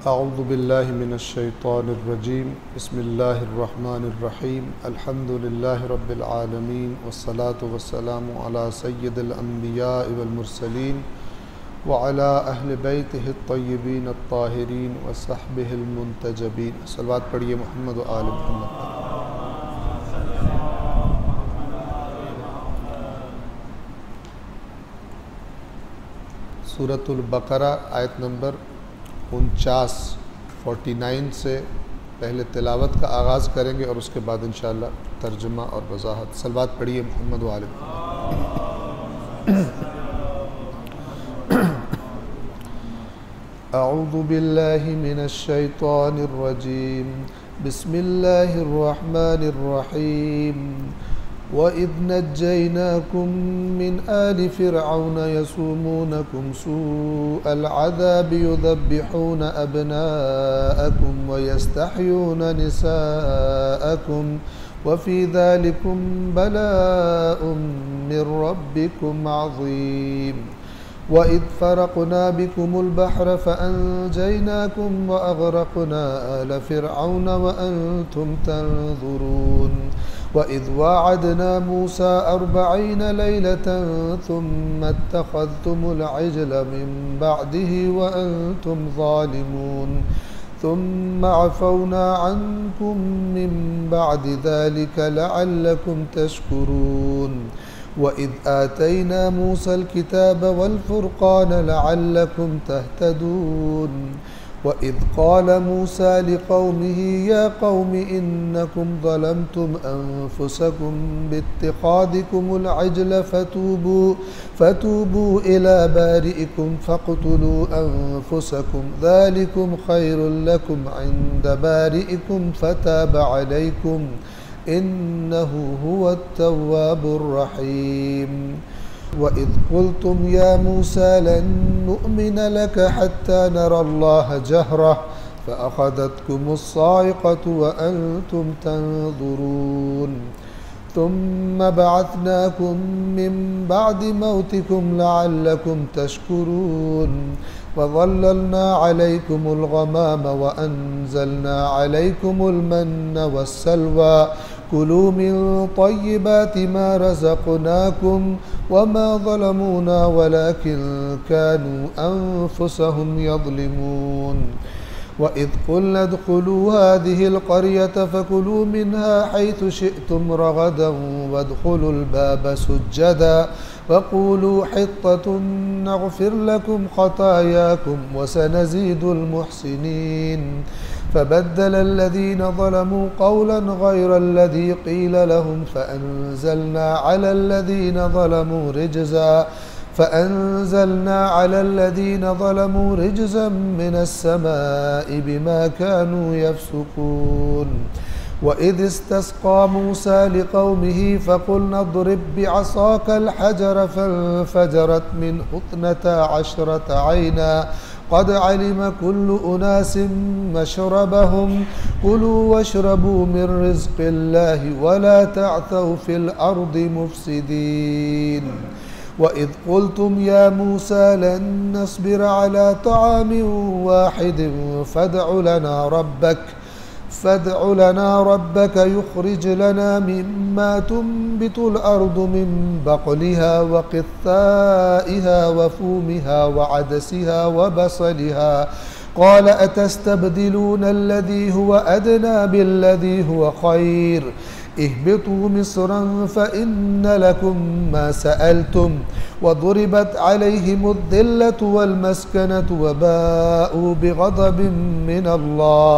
अऊज़ु बिल्लाहि मिनश्शैतानिर्रजीम बिस्मिल्लाहिर्रहमानिर्रहीम अल्हम्दुलिल्लाहि रब्बिल आलमीन वस्सलातु वस्सलामु अला सय्यिदिल अंबिया वल मुरसलीन व अला अहलि बैतिहित तय्यबीन अत्ताहिरीन व सहबिहिल मुंतजबीन। सलवात पढ़िए मोहम्मद व आले मोहम्मद। सूरतुल बकरा आयत नंबर 49 से पहले तिलावत का आगाज़ करेंगे और उसके बाद इंशाअल्लाह तर्जुमा और वज़ाहत। सलवात पढ़िए मोहम्मद व आले मोहम्मद। अऊज़ु बिल्लाहि मिनश्शैतानिर रजीम बिस्मिल्लाहिर रहमानिर रहीम वइज़ नज्जैनाकुम मिन आलि फ़िरऔन यसूमूनकुम सूअल अज़ाबि युज़ब्बिहून अब्नाअकुम व यस्तहयून निसाअकुम व फ़ी ज़ालिकुम बलाअुम मिर रब्बिकुम अज़ीम। वइज़ फ़रक़ना बिकुमुल बहर फ़अंजयनाकुम व अग़रक़ना आल फ़िरऔन व अंतुम तंज़ुरून। वइज़ वाअदना मूसा 40 लैलतन थुम्मा इत्तख़ज़्तुमुल इज्ल मिन बअदिही व अंतुम ज़ालिमून थुम्मा अफ़ौना अन्कुम मिन बअदि ज़ालिका लअल्लकुम तशकुरून। वइज़ आतैना मूसल किताब वल फ़ुरक़ान लअल्लकुम तहतदून। वइज़ क़ाल मूसा लिक़ौमिही या क़ौमि इन्नकुम ज़लमतुम अन्फ़ुसकुम बित्तिख़ाज़िकुमुल इज्ल फ़तूबू इला बारिइकुम फ़क़्तुलू अन्फ़ुसकुम ज़ालिकुम ख़ैरुल लकुम इन्द बारिइकुम फ़ताब अलैकुम इन्नहु हुवत तव्वाबुर रहीम। वइज़ क़ुल्तुम या मूसा लन नुअमिन लक हत्ता नरल्लाह जहरह फ़अख़ज़तकुमुस साइक़तु व अंतुम तंज़ुरून। थुम्मा बअथनाकुम मिन बअदि मौतिकुम लअल्लकुम तशकुरून। वज़ल्ललना अलैकुमुल गमाम व अंज़लना अलैकुमुल मन्न वस्सलवा कुलू मिन तय्यिबाति मा रज़क़नाकुम वमा ज़लमूना वलाकिन कानू अन्फ़ुसहुम यज़लिमून। वइज़ क़ुल्ना उद्ख़ुलू हाज़िहिल क़र्यत फ़कुलू मिन्हा हैथु शिअ्तुम रग़दन वद्ख़ुलुल बाब सुज्जदा वक़ूलू हित्ततुन नग़फ़िर लकुम ख़तायाकुम वसनज़ीदुल मुहसिनीन। फ़बद्दल अल्लज़ीन ज़लमू क़ौलन ग़ैरल्लज़ी क़ील लहुम फ़अंज़लना अला अल्लज़ीन ज़लमू रिजज़न मिनस्समाइ बिमा कानू यफ़्सुक़ून। वइज़ इस्तस्क़ा मूसा लिक़ौमिही फ़क़ुलना इज़रिब बिअसाकल हजर फ़न्फ़जरत मिन्हु इस्नता अशरत ऐना क़द अलिम कुल्लु उनासिम मशरबहुम कुलू वशरबू मिन रिज़्क़िल्लाहि वला तअसौ फ़िल अर्दि मुफ़्सिदीन। वइज़ क़ुल्तुम या मूसा लन नस्बिर अला तआमिन वाहिदिन फ़ad'u लना रब्बक युख़रिज लना मिम्मा तुंबितुल अर्दु मिन बक़लिहा व क़ित्ताइहा व फ़ूमिहा व अदसिहा व बसलिहा क़ाल अतस्तब्दिलून अल्लज़ी हुवा अदना बिल्लज़ी हुवा ख़ैर इहबितू मिस्रन फ़इन्न लकुम मा सअल्तुम वज़ुरिबत अलैहिमुज़्ज़िल्लतु वल्मस्कनतु वबाऊ बिग़ज़बिन मिनल्लाह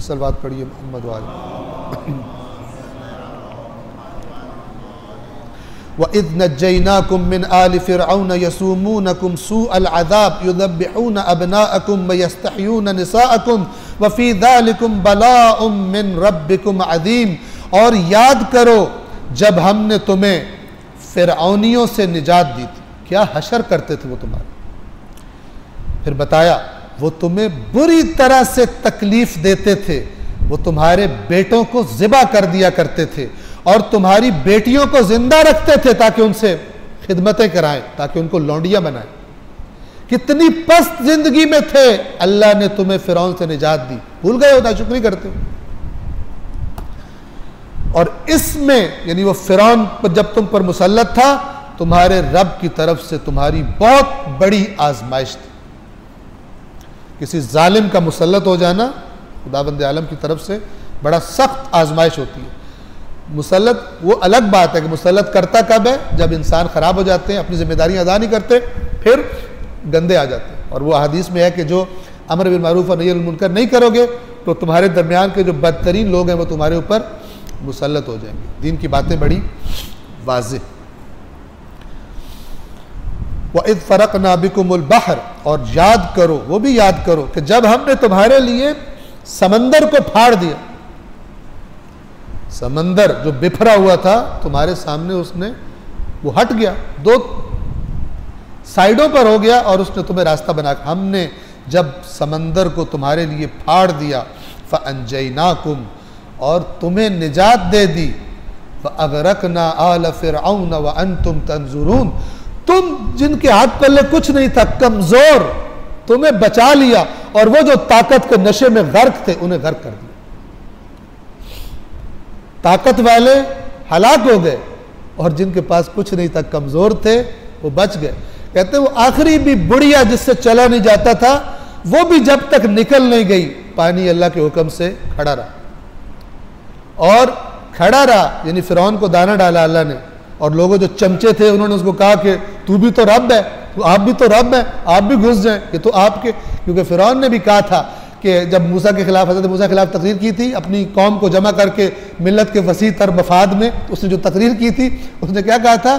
सलवात पढ़िए मोहम्मद वाले। वइज़ नज्जैनाकुम मिन आलि फ़िरऔन यसूमूनकुम सूअल अज़ाब युज़ब्बिहून अब्नाअकुम व यस्तहयून निसाअकुम व फ़ी ज़ालिकुम बलाअुम मिन रब्बिकुम अज़ीम। और याद करो जब हमने तुम्हें फ़िरऔनियों से निजात दी थी, क्या हशर करते थे वो तुम्हारे। फिर बताया वो तुम्हें बुरी तरह से तकलीफ देते थे, वो तुम्हारे बेटों को ज़िबा कर दिया करते थे और तुम्हारी बेटियों को जिंदा रखते थे ताकि उनसे खिदमतें कराएं, ताकि उनको लौंडियां बनाएं। कितनी पस्त जिंदगी में थे, अल्लाह ने तुम्हें फिरौन से निजात दी। भूल गए हो, नाशुक्री करते हो। और इसमें यानी वो फिरौन पर जब तुम पर मुसल्लत था, तुम्हारे रब की तरफ से तुम्हारी बहुत बड़ी आजमाइश थी। किसी जालिम का मुसल्लत हो जाना खुदाबंद आलम की तरफ से बड़ा सख्त आजमाइश होती है। मुसल्लत वो अलग बात है कि मुसल्लत करता कब है, जब इंसान खराब हो जाते हैं, अपनी जिम्मेदारियां अदा नहीं करते, फिर गंदे आ जाते हैं। और वो हदीस में है कि जो अमर बिल मारूफ और नही अनिल मुनकर नहीं करोगे तो तुम्हारे दरमियान के जो बदतरीन लोग हैं वो तुम्हारे ऊपर मुसल्लत हो जाएंगे। दीन की बातें बड़ी वाज़ेह। वइज़ फ़रक़ना बिकुमुल बहर, और याद करो, वो भी याद करो कि जब हमने तुम्हारे लिए समंदर को फाड़ दिया। समंदर जो बिखरा हुआ था तुम्हारे सामने, उसने वो हट गया, दो साइडों पर हो गया और उसने तुम्हें रास्ता बना। हमने जब समंदर को तुम्हारे लिए फाड़ दिया, फ़अंजयनाकुम, और तुम्हें निजात दे दी, फ़अग़रक़ना आल फ़िरऔन व अंतुम तंज़ुरून, तुम जिनके हाथ पल्ले कुछ नहीं था, कमजोर, तुम्हें बचा लिया और वो जो ताकत के नशे में गर्क थे उन्हें गर्क कर दिया। ताकत वाले हलाक हो गए और जिनके पास कुछ नहीं था, कमजोर थे, वो बच गए। कहते वो आखिरी भी बुढ़िया जिससे चला नहीं जाता था, वो भी जब तक निकल नहीं गई, पानी अल्लाह के हुक्म से खड़ा रहा। और खड़ा रहा यानी फिरौन को दाना डाला अल्लाह ने, और लोगों जो चमचे थे उन्होंने उसको कहा कि तू भी तो रब है, तो आप भी तो रब है, आप भी घुस जाएं, ये तो आपके। क्योंकि फिरौन ने भी कहा था कि जब मूसा के खिलाफ, हज़रत मूसा के खिलाफ तकरीर की थी, अपनी कौम को जमा करके मिल्लत के वसी तर मफाद में, उसने जो तकरीर की थी, उसने क्या कहा था,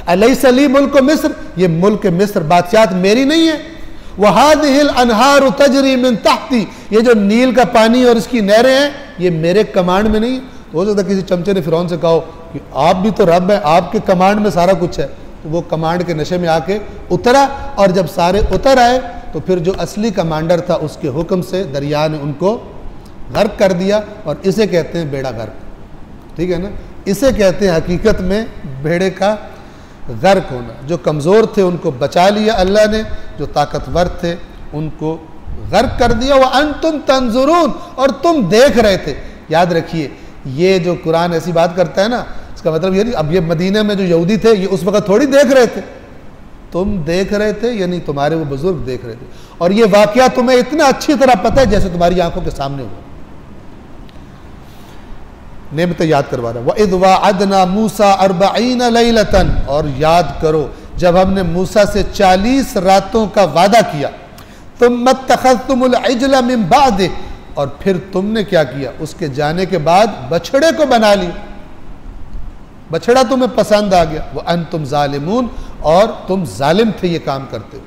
अलैसा ली मुल्क मिस्र, ये मुल्क मिस्र बादशाहत मेरी नहीं है, वहादिहिल अनहार तजरी मिन तहती, ये जो नील का पानी और इसकी नहरें हैं ये मेरे कमांड में नहीं। हो सकता किसी चमचे ने फिरौन से कहा कि आप भी तो रब है, आपके कमांड में सारा कुछ है। तो वो कमांड के नशे में आके उतरा, और जब सारे उतर आए तो फिर जो असली कमांडर था उसके हुक्म से दरिया ने उनको गर्क कर दिया। और इसे कहते हैं बेड़ा गर्क, ठीक है ना, इसे कहते हैं हकीकत में बेड़े का गर्क होना। जो कमज़ोर थे उनको बचा लिया अल्लाह ने, जो ताकतवर थे उनको गर्क कर दिया। वह अंतुम तंजुरून, और तुम देख रहे थे। याद रखिए, ये जो कुरान ऐसी बात करता है ना, इसका मतलब ये नहीं, अब ये मदीने में जो यहूदी थे ये उस वक्त थोड़ी देख रहे थे, तुम देख रहे थे, यानी तुम्हारे वो बुजुर्ग देख रहे थे। और ये वाकया तुम्हें इतना अच्छी तरह पता है जैसे तुम्हारी आंखों के सामने हुआ। नेमतें याद करवा रहा है। वइज़ वअदना मूसा 40 लैलतन, और याद करो जब हमने मूसा से 40 रातों का वादा किया। तुम मत्तखज़्तुमुल इजला मिन बादिह, और फिर तुमने क्या किया, उसके जाने के बाद बछड़े को बना लिया, बछड़ा तुम्हें पसंद आ गया। वह अंतुम जालिमून, और तुम जालिम थे ये काम करते हो,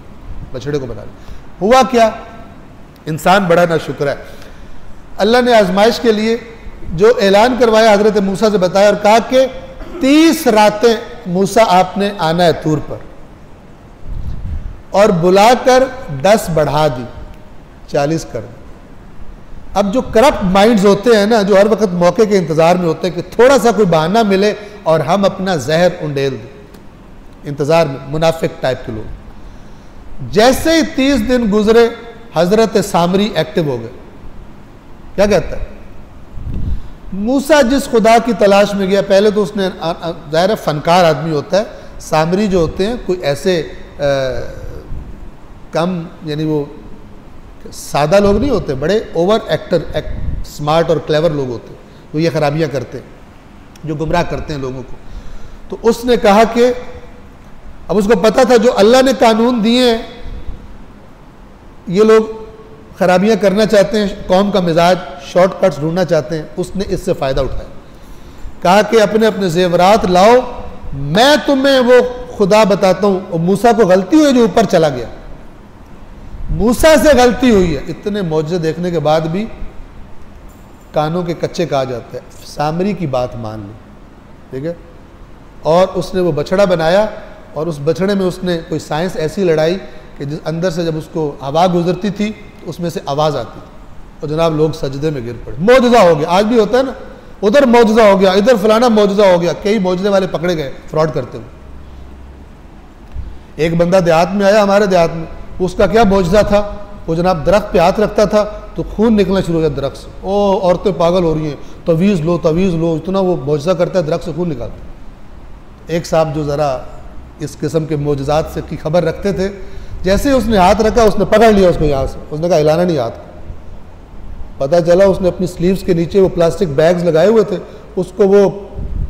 बछड़े को बना लिया। हुआ क्या, इंसान बड़ा ना शुक्र है। अल्लाह ने आजमाइश के लिए जो ऐलान करवाया हजरत मूसा से बताया और कहा कि 30 रातें मूसा आपने आना है तूर पर, और बुलाकर 10 बढ़ा दी, 40 कर दी। अब जो करप्ट माइंड्स होते हैं ना, जो हर वक्त मौके के इंतजार में होते हैं कि थोड़ा सा कोई बहाना मिले और हम अपना जहर उंडेल दें, इंतजार में, मुनाफिक टाइप के लोग। जैसे ही 30 दिन गुजरे, हजरत सामरी एक्टिव हो गए। क्या कहता है, मूसा जिस खुदा की तलाश में गया, पहले तो उसने, ज़ाहिर फनकार आदमी होता है, सामरी जो होते हैं कोई ऐसे कम यानी वो सादा लोग नहीं होते, बड़े ओवर एक्टर, स्मार्ट और क्लेवर लोग होते हैं, तो ये खराबियां करते हैं, जो गुमराह करते हैं लोगों को। तो उसने कहा कि अब उसको पता था जो अल्लाह ने कानून दिए हैं ये लोग खराबियां करना चाहते हैं, कौम का मिजाज शॉर्टकट्स ढूंढना चाहते हैं। उसने इससे फ़ायदा उठाया, कहा कि अपने अपने जेवरात लाओ, मैं तुम्हें वो खुदा बताता हूँ। और मूसा को गलती हुई जो ऊपर चला गया, मूसा से गलती हुई है। इतने मौजज़े देखने के बाद भी कानों के कच्चे कहा जाता है। सामरी की बात मान ली, ठीक है, और उसने वो बछड़ा बनाया, और उस बछड़े में उसने कोई साइंस ऐसी लड़ाई कि जिस अंदर से जब उसको हवा गुजरती थी तो उसमें से आवाज़ आती थी और जनाब लोग सजदे में गिर पड़े। मौजज़ा हो गया, आज भी होता है ना, उधर मौजज़ा हो गया, इधर फलाना मौजज़ा हो गया, कई मौजज़े वाले पकड़े गए फ्रॉड करते हुए। एक बंदा देहात में आया, हमारे देहात में, उसका क्या मौजज़ा था, वो जनाब दरख्त पे हाथ रखता था तो खून निकलना शुरू हो गया दरख्त से। ओ औरतें पागल हो रही हैं, तवीज़ लो तवीज़ लो, इतना वो मौजज़ा करता है, दरख्त से खून निकालता। एक साहब जो ज़रा इस किस्म के मौजज़ात से की खबर रखते थे, जैसे ही उसने हाथ रखा उसने पकड़ लिया उसको यहाँ से, उसने कहा हिलाना नहीं हाथ। पता चला उसने अपनी स्लीव्स के नीचे वो प्लास्टिक बैग्स लगाए हुए थे, उसको वो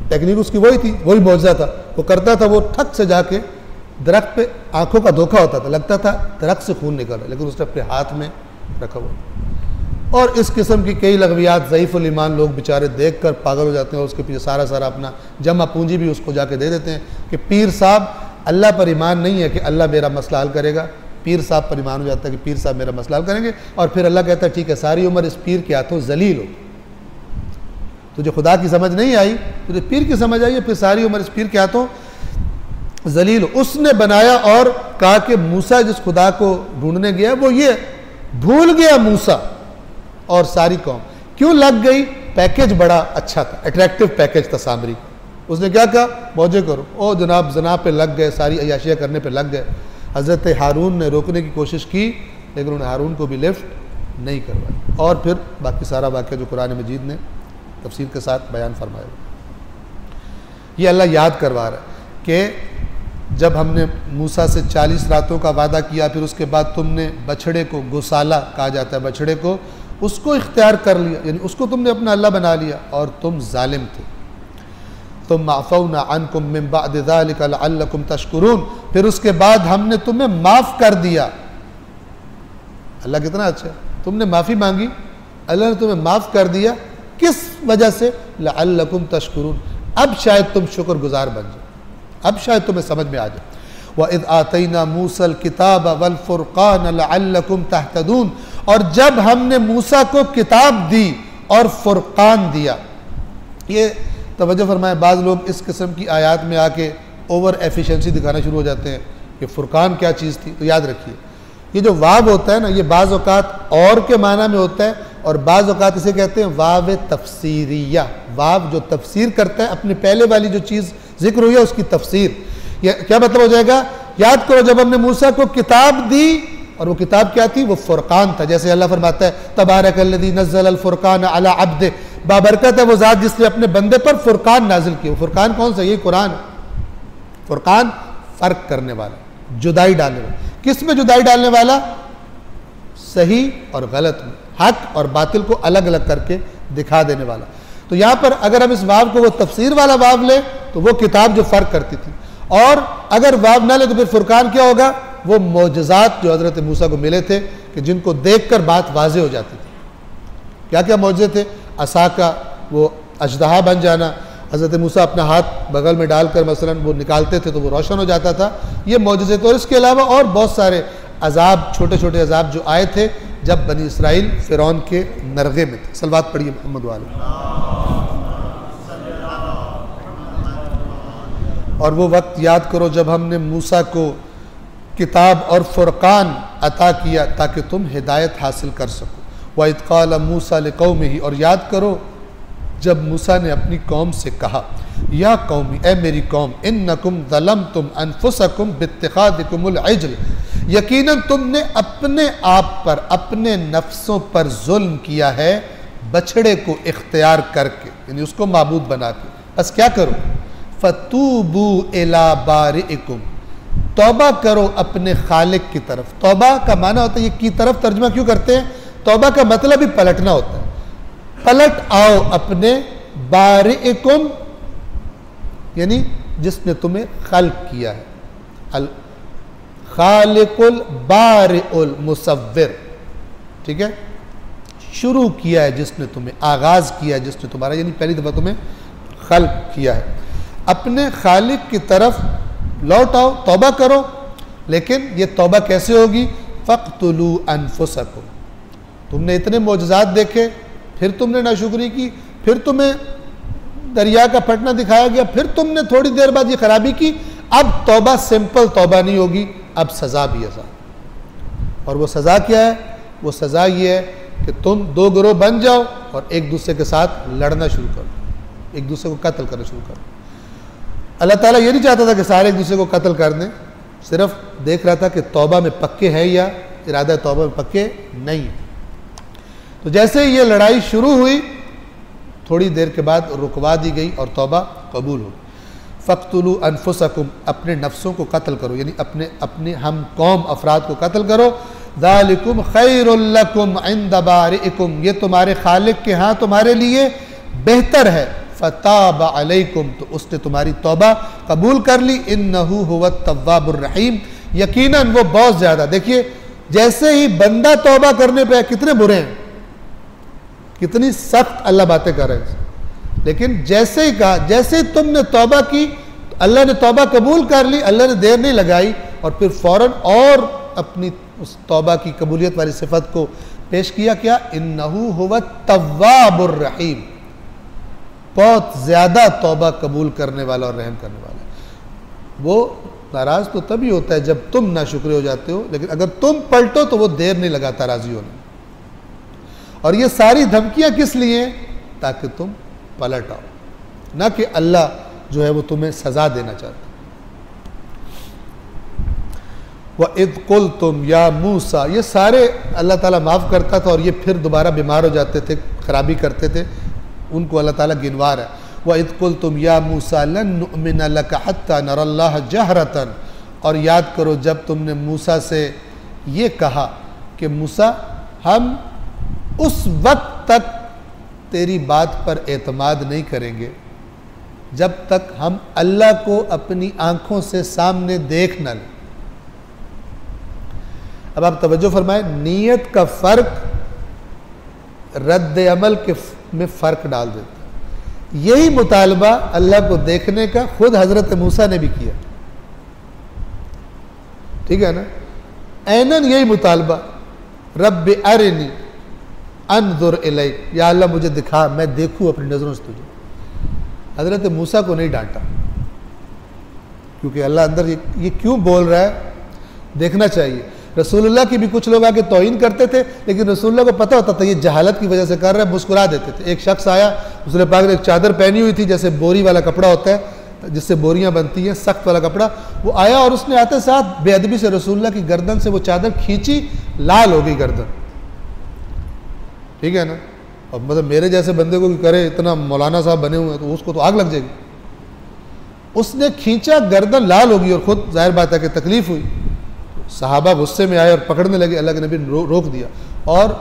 टेक्निक उसकी वही थी, वही मौजज़ा था। वो करता था, वो ठक से जाके दरख्त पे, आंखों का धोखा होता था, लगता था दरख्त से खून निकल रहा, लेकिन उसने अपने हाथ में रखा हुआ। और इस किस्म की कई लगवियात ज़ईफ़ुल ईमान लोग बेचारे देख कर पागल हो जाते हैं और उसके पीछे सारा सारा अपना जमा पूंजी भी उसको जाके दे देते हैं कि पीर साहब, अल्लाह पर ईमान नहीं है कि अल्लाह मेरा मसला हल करेगा, पीर साहब पर ईमान हो जाता है कि पीर साहब मेरा मसला हल करेंगे। और फिर अल्लाह कहता है ठीक है, सारी उम्र इस पीर के हाथों जलील हो, तुझे खुदा की समझ नहीं आई, तुझे पीर की समझ आई है, फिर सारी उम्र इस पीर के हाथों जलील हो। उसने बनाया और कहा कि मूसा जिस खुदा को ढूंढने गया वो ये भूल गया मूसा और सारी कौम। क्यों लग गई? पैकेज बड़ा अच्छा था, अट्रैक्टिव पैकेज था सामरी। उसने क्या कहा, मौजे करो। ओ जनाब जना पे लग गए, सारी अयाशियाँ करने पे लग गए। हज़रत हारून ने रोकने की कोशिश की लेकिन उन्होंने हारून को भी लिफ्ट नहीं करवाई। और फिर बाकी सारा वाक़या जो कुरान मजीद ने तफसीर के साथ बयान फरमाया, ये अल्लाह याद करवा रहा है कि जब हमने मूसा से 40 रातों का वादा किया, फिर उसके बाद तुमने बछड़े को, गोसाला कहा जाता है बछड़े को, उसको इख्तियार कर लिया, यानी उसको तुमने अपना अल्लाह बना लिया और तुम जालिम थे। तुम अफ़ौना अन्कुम मिन बअद ज़ालिका लअल्लकुम तशकुरून, फिर उसके बाद हमने तुम्हें माफ़ कर दिया। अल्लाह कितना अच्छा है, तुमने माफ़ी मांगी, अल्लाह ने तुम्हें माफ़ कर दिया। किस वजह से? लअल्लकुम तशकुरून, अब शायद तुम शुक्रगुजार बन जाओ, अब शायद तुम्हें समझ में आ जाए। वइज़ आतैना मूसल किताब वल फुरक़ान लअल्लकुम तहतदून, और जब हमने मूसा को किताब दी और फुरक़ान दिया। ये तवज्जो फरमाएं, बाज़ लोग इस किस्म की आयात में आके ओवर एफिशिएंसी दिखाना शुरू हो जाते हैं कि फ़ुरक़ान क्या चीज़ थी। तो याद रखिए, ये जो वाव होता है ना, ये बाज़ औक़ात और के माना में होता है और बाज़ औक़ात इसे कहते हैं वाव तफसीरिया। वाव जो तफसीर करता है, अपने पहले वाली जो चीज़ जिक्र हुई है उसकी तफसीर। यह क्या मतलब हो जाएगा? याद करो जब हमने मूसा को किताब दी, और वो किताब क्या थी? वो फुरक़ान था। जैसे अल्लाह फरमाता है तबारकल्लज़ी नज़्ज़ल अल फ़ुरक़ान अला अब्दे, बाबरकत है वो ज़ात जिसने अपने बंदे पर फुरक़ान नाजिल किया। फुरक़ान कौन सा? ये कुरान। फुरक़ान फ़र्क करने वाला, जुदाई डालने वाला। किस में जुदाई डालने वाला? सही और गलत में, हक और बातिल को अलग अलग करके दिखा देने वाला। तो यहाँ पर अगर हम इस वाव को वो तफसीर वाला वाव ले तो वो किताब जो फ़र्क करती थी, और अगर वाव ना ले तो फिर फुरक़ान क्या होगा? वो मौजज़ात जो हज़रत मूसा को मिले थे कि जिनको देख कर बात वाज़े हो जाती थी। क्या क्या मौजज़े थे? असा का वो अजदहा बन जाना, हज़रत मूसा अपना हाथ बगल में डालकर मसलन वो निकालते थे तो वो रोशन हो जाता था, ये मौजज़े थे। और इसके अलावा और बहुत सारे अजाब, छोटे छोटे अजाब जो आए थे जब बनी इसराइल फ़िरौन के नरगे में थे। सलवात पढ़िए मोहम्मद वाले। और वो वक्त याद करो जब हमने मूसा को किताब और फ़ुरक़ान अता किया ताकि तुम हिदायत हासिल कर सको। वइज़ क़ाल मूसा लिक़ौमिही, और याद करो जब मूसा ने अपनी कौम से कहा, या कौमी, ए मेरी कौम, इन्नकुम ज़लमतुम अनफुसकुम बित्तिख़ादिकुमुल इज्ल, यकीनन तुमने अपने आप पर, अपने नफ्सों पर जुल्म किया है बछड़े को इख्तियार करके, यानी उसको माबूद बना के। बस क्या करो? फ़तूबू इला बारिइकुम, तौबा करो अपने खालिक की तरफ। तौबा का माना होता है, ये की तरफ तर्जुमा क्यों करते हैं? तौबा का मतलब ही पलटना होता है। पलट आओ अपने बारिइकुम, यानी जिसने तुम्हें खल्क किया है। अल खालिकुल बारिउल मुसव्विर, ठीक है, शुरू किया है जिसने तुम्हें, आगाज़ किया है जिसने तुम्हारा, यानी पहली दफ़ा तुम्हें खल्क किया है। अपने खालिक की तरफ लौट आओ, तौबा करो। लेकिन ये तौबा कैसे होगी? फ़क़्तुलू अनफुसकुम, तुमने इतने मौजज़ात देखे, फिर तुमने नाशुक्री की, फिर तुम्हें दरिया का फटना दिखाया गया, फिर तुमने थोड़ी देर बाद ये खराबी की। अब तौबा सिंपल तौबा नहीं होगी, अब सज़ा भी अज़ाब। और वो सज़ा क्या है? वो सज़ा ये है कि तुम दो गिरोह बन जाओ और एक दूसरे के साथ लड़ना शुरू करो, एक दूसरे को कत्ल करना शुरू करो। अल्लाह ताला ये नहीं चाहता था कि सारे एक दूसरे को कत्ल कर दें, सिर्फ देख रहा था कि तौबा में पक्के हैं या इरादा तौबा में पक्के नहीं। तो जैसे ही ये लड़ाई शुरू हुई, थोड़ी देर के बाद रुकवा दी गई और तौबा कबूल हो। फ़क़्तुलू अनफुसकुम, अपने नफ्सों को कत्ल करो, यानी अपने हम कौम अफराद को कत्ल करो। ज़ालिकुम खैरुल लकुम इंद बारिइकुम, ये तुम्हारे खालिक के यहाँ तुम्हारे लिए बेहतर है। फ़ताब अलैकुम, तो उसने तुम्हारी तौबा कबूल कर ली। इन्नहु हुवत तव्वाबुर रहीम, यकीनन वो बहुत ज़्यादा। देखिए जैसे ही बंदा तौबा करने पे कितने बुरे हैं, कितनी सख्त अल्लाह बातें कर रहे हैं, लेकिन जैसे ही कहा, जैसे ही तुमने तौबा की तो अल्लाह ने तौबा कबूल कर ली। अल्लाह ने देर नहीं लगाई और फिर फ़ौरन और अपनी उस तौबा की कबूलियत वाली सिफत को पेश किया। क्या? इन्नहु हुवत तव्वाबुर रहीम, बहुत ज़्यादा तौबा कबूल करने वाला और रहम करने वाला। वो नाराज़ तो तभी होता है जब तुम नाशुक्र हो जाते हो, लेकिन अगर तुम पलटो तो वो देर नहीं लगाता राज़ी होने। और ये सारी धमकियाँ किस लिए? ताकि तुम पलट आओ, ना कि अल्लाह जो है वो तुम्हें सज़ा देना चाहता। वइज़ क़ुल्तुम या मूसा, ये सारे अल्लाह ताला माफ़ करता था और ये फिर दोबारा बीमार हो जाते थे, खराबी करते थे, उनको अल्लाह ताला गिनवा रहा है। वइज़ क़ुल्तुम या मूसा लन नुअमिना लका हत्ता नरल्लाह जहरतन, और याद करो जब तुमने मूसा से ये कहा कि मूसा हम उस वक्त तक तेरी बात पर एतमाद नहीं करेंगे जब तक हम अल्लाह को अपनी आंखों से सामने देख न लें। अब आप तवज्जो फरमाएं, नीयत का फ़र्क रद्द अमल के में फ़र्क डाल देता है। यही मुतालबा अल्लाह को देखने का खुद हज़रत मूसा ने भी किया, ठीक है ना? ऐनन यही मुतालबा, रब्बि अरिनी अनज़ुर इलैक, या अल्लाह मुझे दिखा, मैं देखूँ अपनी नज़रों से तुझे। हज़रत मूसा को नहीं डांटा, क्योंकि अल्लाह अंदर ये क्यों बोल रहा है, देखना चाहिए। रसूलुल्लाह की भी कुछ लोग आके तौहीन करते थे, लेकिन रसूलुल्लाह को पता होता था ये जहालत की वजह से कर रहा है, मुस्कुरा देते थे। एक शख्स आया, रसूल पाक ने एक चादर पहनी हुई थी, जैसे बोरी वाला कपड़ा होता है जिससे बोरियां बनती हैं, सख्त वाला कपड़ा। वो आया और उसने आते साथ बेअदबी से रसूलुल्लाह की गर्दन से वो चादर खींची, लाल हो गई गर्दन, ठीक है ना? और मतलब मेरे जैसे बंदे को करे, इतना मौलाना साहब बने हुए हैं, तो उसको तो आग लग जाएगी। उसने खींचा, गर्दन लाल होगी और खुद जाहिर बात है कि तकलीफ हुई। सहाबा गुस्से में आए और पकड़ने लगे, अल्लाह के नबी ने रोक दिया और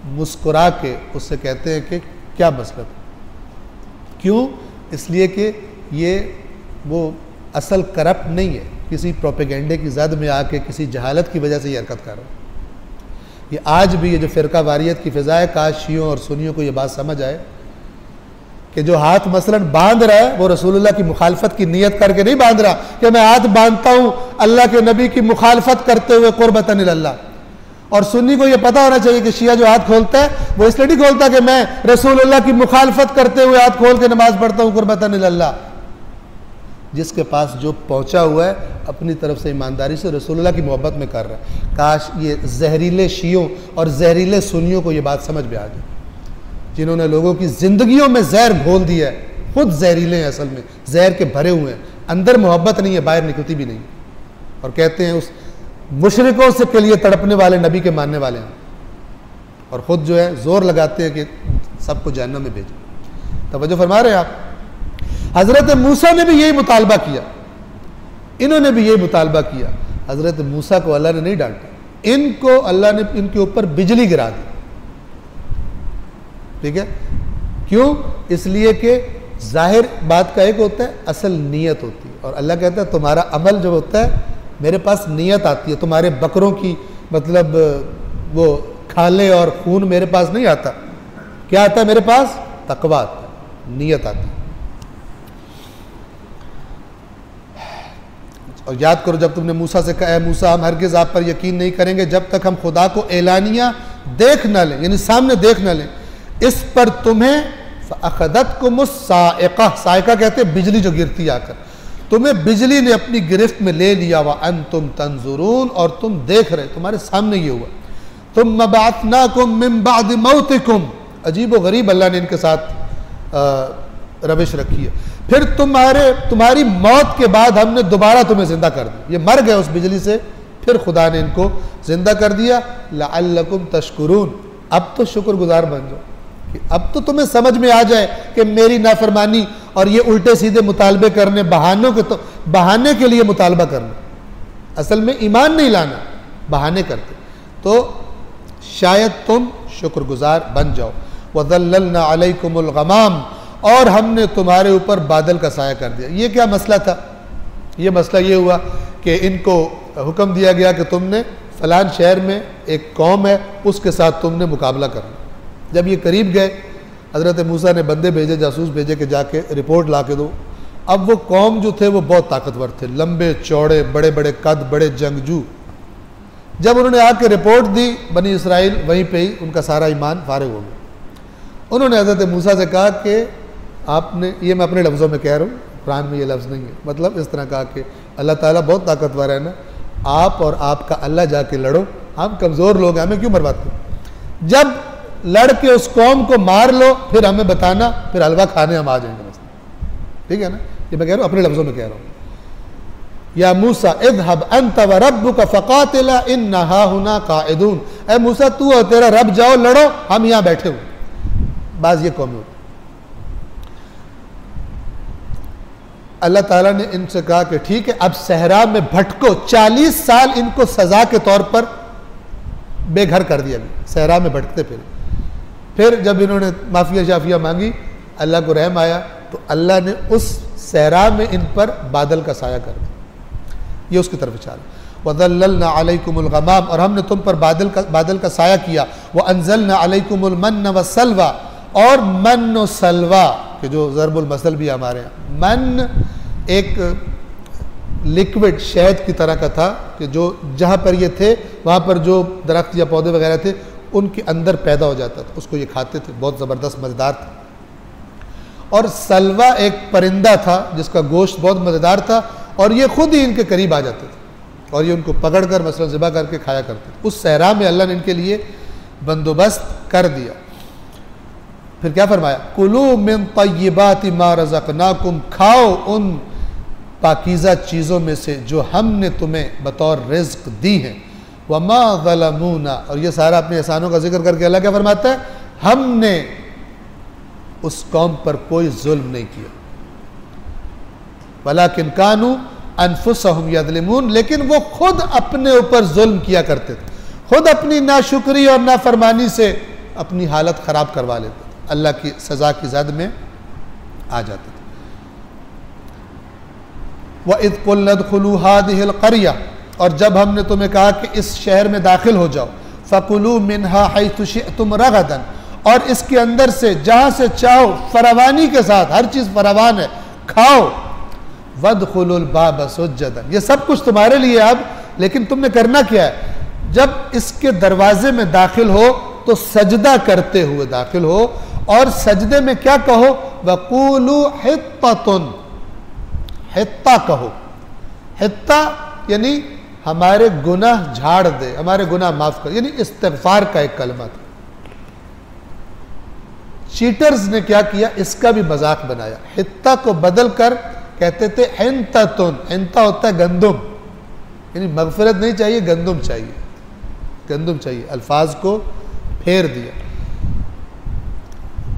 मुस्कुरा के उससे कहते हैं कि क्या मतलब, क्यों? इसलिए कि ये वो असल करप्ट नहीं है, किसी प्रोपेगेंडे की जद में आके किसी जहालत की वजह से ये हरकत कर रहा है। ये आज भी ये जो फ़िरका वारियत की फ़िज़ा है, काश शियों और सुन्नियों को ये बात समझ आए कि जो हाथ मसलन बांध रहा है वो रसूलुल्लाह की मुखालफत की नीयत करके नहीं बांध रहा कि मैं हाथ बांधता हूँ अल्लाह के नबी की मुखालफत करते हुए कुर्बतन इल्लाह। और सुन्नी को ये पता होना चाहिए कि शिया जो हाथ खोलता है वो इसलिए नहीं खोलता कि मैं रसूलुल्लाह की मुखालफत करते हुए हाथ खोल के नमाज पढ़ता हूँ कुर्बतन इल्लाह। जिसके पास जो पहुँचा हुआ है अपनी तरफ से ईमानदारी से रसूलुल्लाह की मोहब्बत में कर रहा है। काश ये जहरीले शियों और जहरीले सुन्नियों को ये बात समझ में आ जाए, जिन्होंने लोगों की ज़िंदगियों में जहर घोल दिया है, खुद जहरीले हैं, असल में जहर के भरे हुए हैं, अंदर मोहब्बत नहीं है, बाहर निकलती भी नहीं। और कहते हैं उस मुशरिकों से के लिए तड़पने वाले नबी के मानने वाले हैं, और ख़ुद जो है ज़ोर लगाते हैं कि सबको जहन्नम में भेजो। तवज्जो फरमा रहे हैं आप? हज़रत मूसा ने भी यही मुतालबा किया, इन्होंने भी यही मुतालबा किया। हज़रत मूसा को अल्लाह ने नहीं डांटा, इनको अल्लाह ने इनके ऊपर बिजली गिरा दी, ठीक है? क्यों? इसलिए कि जाहिर बात का एक होता है, असल नीयत होती है। और अल्लाह कहता है तुम्हारा अमल जो होता है, मेरे पास नीयत आती है, तुम्हारे बकरों की मतलब वो खाले और खून मेरे पास नहीं आता। क्या आता है मेरे पास? तकवा आता है, नीयत आती है। और याद करो जब तुमने मूसा से कहा, मूसा हम हरगिज़ आप पर यकीन नहीं करेंगे जब तक हम खुदा को एलानिया देख न लें, यानी सामने देख न लें। इस पर तुम्हें अखदत को मुस्साइका, साइका कहते हैं बिजली जो गिरती आकर, तुम्हें बिजली ने अपनी गिरफ्त में ले लिया, व अंतुम तंजुरून, और तुम देख रहे, तुम्हारे सामने ये हुआ। तुम बअथनाकुम मिन बाद मौतिकुम, अजीब व गरीब अल्लाह ने इनके साथ रविश रखी है। फिर तुम्हारी मौत के बाद हमने दोबारा तुम्हें जिंदा कर दिया। ये मर गए उस बिजली से, फिर खुदा ने इनको जिंदा कर दिया। लअल्लकुम तशकुरून, अब तो शुक्रगुजार बन जाओ कि अब तो तुम्हें समझ में आ जाए कि मेरी नाफरमानी और ये उल्टे सीधे मुतालबे करने, बहाने के लिए मुतालबा करना, असल में ईमान नहीं लाना, बहाने करते, तो शायद तुम शुक्रगुजार बन जाओ। वज़ल्ललना अलैकुमुल गमाम, और हमने तुम्हारे ऊपर बादल का साया कर दिया। ये क्या मसला था? ये मसला ये हुआ कि इनको हुक्म दिया गया कि तुमने फलान शहर में एक कौम है, उसके साथ तुमने मुकाबला करना। जब ये करीब गए, हज़रत मूसा ने बंदे भेजे, जासूस भेजे कि जाके रिपोर्ट ला के दो। अब वो कौम जो थे वो बहुत ताकतवर थे, लंबे चौड़े, बड़े बड़े कद, बड़े जंगजू। जब उन्होंने आके रिपोर्ट दी, बनी इसराइल वहीं पे ही उनका सारा ईमान फारिग हो गया। उन्होंने हज़रत मूसा से कहा कि आपने, ये मैं अपने लफ्ज़ों में कह रहा हूँ, कुरान में ये लफ्ज़ नहीं है, मतलब इस तरह कहा कि अल्लाह ताला बहुत ताकतवर है ना, आप और आपका अल्लाह जाके लड़ो, हम कमज़ोर लोग हैं, हमें क्यों मरवाते हो? जब लड़ के उस कौम को मार लो, फिर हमें बताना, फिर हलवा खाने हम आ जाएंगे। ठीक है ना, ये मैं कह रहा हूँ, अपने लफ्ज़ों में कह रहा हूँ। या मूसा इज़हब अंत व रब्बुका फ़क़ातिला इन्ना हाहुना क़ाइदून, ऐ मूसा तू और तेरा रब जाओ लड़ो, हम यहाँ बैठे हुए। बाज़ ये कौम होती, अल्लाह ताला ने इनसे कहा कि ठीक है, अब सहरा में भटको, 40 साल इनको सज़ा के तौर पर बेघर कर दिया गया, सहरा में भटकते फिर जब इन्होंने माफ़िया शाफिया मांगी, अल्लाह को रहम आया, तो अल्लाह ने उस सहरा में इन पर बादल का साया कर दिया। ये उसकी तरफ इशारा। वज़ल्ललना अलैकुमुल गमाम, और हमने तुम पर बादल का साया किया। व अंज़लना अलैकुमुल मन्न व सलवा, और मन व सलवा कि जो ज़रबुल मसल भी हमारे यहाँ, मन एक लिक्विड शहद की तरह का था कि जो जहाँ पर ये थे वहाँ पर जो दरख्त या पौधे वगैरह थे उनके अंदर पैदा हो जाता था, उसको ये खाते थे, बहुत ज़बरदस्त मज़ेदार था। और सलवा एक परिंदा था जिसका गोश्त बहुत मज़ेदार था, और ये खुद ही इनके करीब आ जाते थे और ये उनको पकड़ कर मसलन ज़िबा करके खाया करते थे। उस सहरा में अल्लाह ने इनके लिए बंदोबस्त कर दिया। फिर क्या फरमाया? कुलू मिन तय्यिबाति मा रज़क़नाकुम, खाओ उन पाकीज़ा चीज़ों में से जो हमने तुम्हें बतौर रिज़्क़ दी है। वमा ज़लमूना, और ये सारा अपने एहसानों का जिक्र करके अल्लाह क्या फरमाता है? हमने उस कौम पर कोई जुल्म नहीं किया। वलाकिन कानू अनफुसहुम यज़लिमून, लेकिन वो खुद अपने ऊपर जुल्म किया करते थे, खुद अपनी नाशुक्री और नाफरमानी से अपनी हालत ख़राब करवा लेते थे, अल्लाह की सज़ा की ज़द में आ जाते थे। वइज़ क़ुल्ना उदख़ुलू हाज़िहिल क़रया, और जब हमने तुम्हें कहा कि इस शहर में दाखिल हो जाओ, फ़कुलू मिन्हा हैथु शिअ्तुम रग़दन, और इसके अंदर से जहाँ से चाहो फरावानी के साथ, हर चीज़ फरावान है, खाओ। वदखुलुल बाब सुज्जदन, ये सब कुछ तुम्हारे लिए अब, लेकिन तुमने करना क्या है? जब इसके दरवाजे में दाखिल हो तो सजदा करते हुए दाखिल हो, और सजदे में क्या कहो? वक़ूलू हित्ततुन, हित्ता कहो। हित्ता यानी हमारे गुनाह झाड़ दे, हमारे गुनाह माफ कर, यानी इस्तिग़फ़ार का एक कलमा था। चीटर्स ने क्या किया? इसका भी मजाक बनाया, हित्ता को बदल कर कहते थे हिंततुन। हिंता होता है गंदुम, यानी मगफिरत नहीं चाहिए, गंदुम चाहिए, गंदुम चाहिए, अल्फाज को फेर दिया।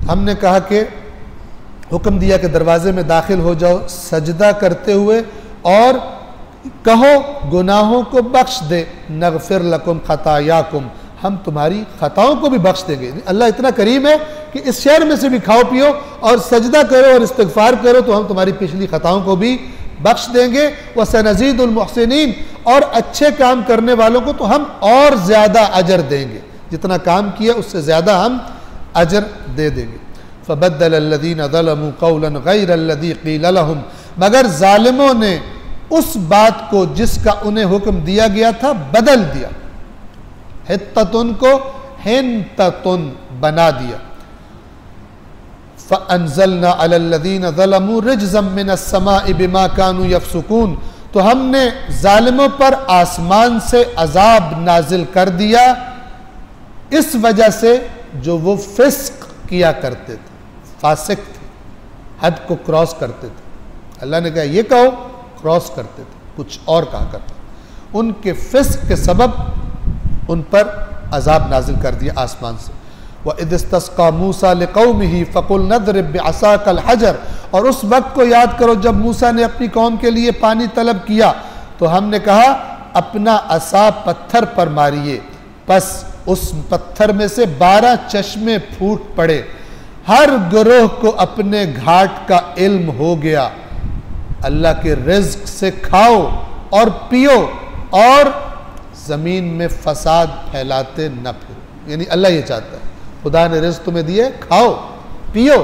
हमने कहा कि हुक्म दिया कि दरवाजे में दाखिल हो जाओ सजदा करते हुए, और कहो गुनाहों को बख्श दे, नगफिर लकुम खतायाकुम, हम तुम्हारी खताओं को भी बख्श देंगे। अल्लाह इतना करीम है कि इस शहर में से भी खाओ पियो और सजदा करो और इस्तिग़फ़ार करो तो हम तुम्हारी पिछली खताओं को भी बख्श देंगे। व सनज़ीदुल मुहसिनीन, और अच्छे काम करने वालों को तो हम और ज़्यादा अजर देंगे, जितना काम किया उससे ज़्यादा हम अजर दे देंगे। फ़बद्दल अल्लज़ीना ज़लमू क़ौलन ग़ैर अल्लज़ी क़ील लहुम, मगर ज़ालिमों ने उस बात को जिसका उन्हें हुक्म दिया गया था बदल दिया, हित्ततुन को हिंततुन बना दिया। फ़अंज़लना अलल्लज़ीना ज़लमू रिजज़म मिनस्समाइ बिमा कानू यफ़सुकून, तो हमने जालिमों पर आसमान से अजाब नाजिल कर दिया इस वजह से जो वो फिस्क किया करते थे, फासिक थे, हद को क्रॉस करते थे। अल्लाह ने कहा ये कहो, क्रॉस करते थे, कुछ और कहा करते, उनके फिस्क के सबब उन पर अजाब नाजिल कर दिया आसमान से। व इदस्तस्का मूसा लिकौमिही फ़कुल नदरिब बिअसाकल हजर, और उस वक्त को याद करो जब मूसा ने अपनी कौम के लिए पानी तलब किया तो हमने कहा अपना असा पत्थर पर मारिए, बस उस पत्थर में से 12 चश्मे फूट पड़े। हर गिरोह को अपने घाट का इल्म हो गया। अल्लाह के रिज़्क से खाओ और पियो और ज़मीन में फसाद फैलाते न फिरो। यानी अल्लाह ये चाहता है, खुदा ने रिज़्क तुम्हें दिए, खाओ पियो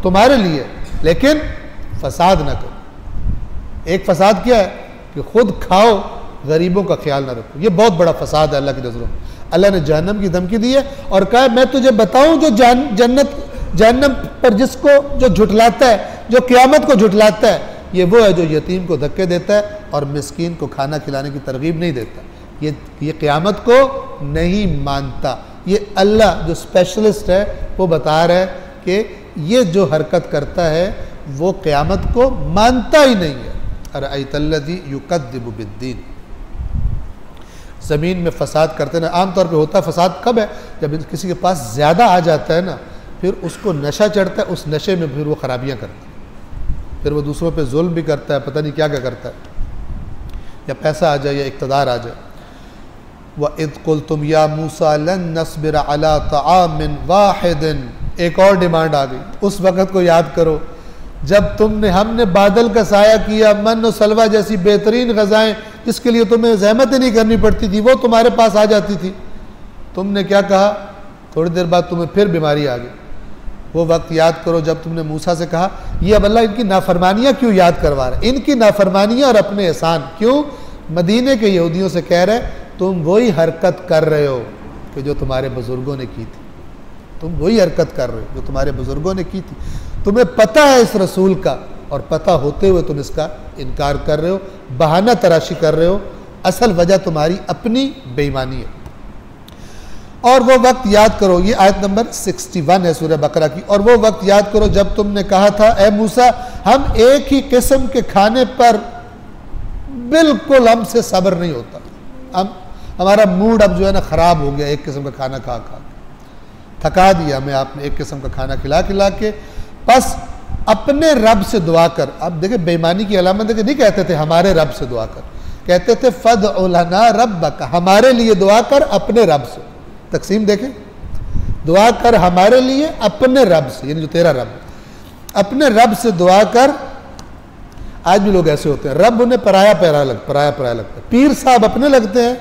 तुम्हारे लिए, लेकिन फसाद ना करो। एक फसाद क्या है कि खुद खाओ, गरीबों का ख्याल ना रखो। ये बहुत बड़ा फसाद है अल्लाह की नज़रों में। अल्लाह ने जहन्नम की धमकी दी है और कहा मैं तुझे बताऊं जो जहन्नम पर जिसको जो झुठलाता है, जो क़यामत को झुठलाता है, ये वो है जो यतीम को धक्के देता है और मिस्कीन को खाना खिलाने की तरगीब नहीं देता। ये क़यामत को नहीं मानता। ये अल्लाह जो स्पेशलिस्ट है वो बता रहा है कि ये जो हरकत करता है वो क़यामत को मानता ही नहीं है। अरअयतल्लज़ी युकद्दिबु बिद्दीन, ज़मीन में फ़साद करते ना। आमतौर पे होता फ़साद कब है? जब किसी के पास ज़्यादा आ जाता है ना, फिर उसको नशा चढ़ता है, उस नशे में फिर वो ख़राबियाँ करता है, फिर वो दूसरों पे जुल्म भी करता है, पता नहीं क्या क्या करता है, या पैसा आ जाए या इक़्तिदार आ जाए। वइज़ क़ुल्तुम या मूसा लन नस्बिर अला तआमिन वाहिदिन, एक और डिमांड आ गई। उस वक़्त को याद करो जब हमने बादल का साया किया, मन और सलवा जैसी बेहतरीन ग़ज़ाएँ जिसके लिए तुम्हें ज़हमत ही नहीं करनी पड़ती थी, वो तुम्हारे पास आ जाती थी। तुमने क्या कहा? थोड़ी देर बाद तुम्हें फिर बीमारी आ गई। वो वक्त याद करो जब तुमने मूसा से कहा ये अब अल्लाह इनकी नाफरमानियाँ क्यों याद करवा रहा है, इनकी नाफरमानियाँ और अपने एहसान क्यों? मदीने के यहूदियों से कह रहे तुम वही हरकत कर रहे हो कि जो तुम्हारे बुज़ुर्गों ने की थी, तुम वही हरकत कर रहे हो जो तुम्हारे बुज़ुर्गों ने की थी। तुम्हें पता है इस रसूल का, और पता होते हुए तुम इसका इनकार कर रहे हो, बहाना तराशी कर रहे हो। असल वजह तुम्हारी अपनी बेईमानी है। और वो वक्त याद करो, ये आयत नंबर 61 है सूरह बकरा की, और वो वक्त याद करो जब तुमने कहा था ए मूसा हम एक ही किस्म के खाने पर बिल्कुल हमसे सब्र नहीं होता, हमारा मूड अब जो है ना ख़राब हो गया, एक किस्म का खाना खा खा के थका दिया हमें आपने, एक किस्म का खाना खिला खिला के। बस अपने रब से दुआ कर। अब देखिए बेईमानी की अलामत है कि नहीं कहते थे हमारे रब से दुआ कर, कहते थे फ़द्उ लना रब्बक, हमारे लिए दुआ कर अपने रब से। तकसीम देखें, दुआ कर हमारे लिए अपने रब से, यानी जो तेरा रब, अपने रब से दुआ कर। आज भी लोग ऐसे होते हैं, रब उन्हें पराया लगता है। पीर साहब अपने लगते हैं,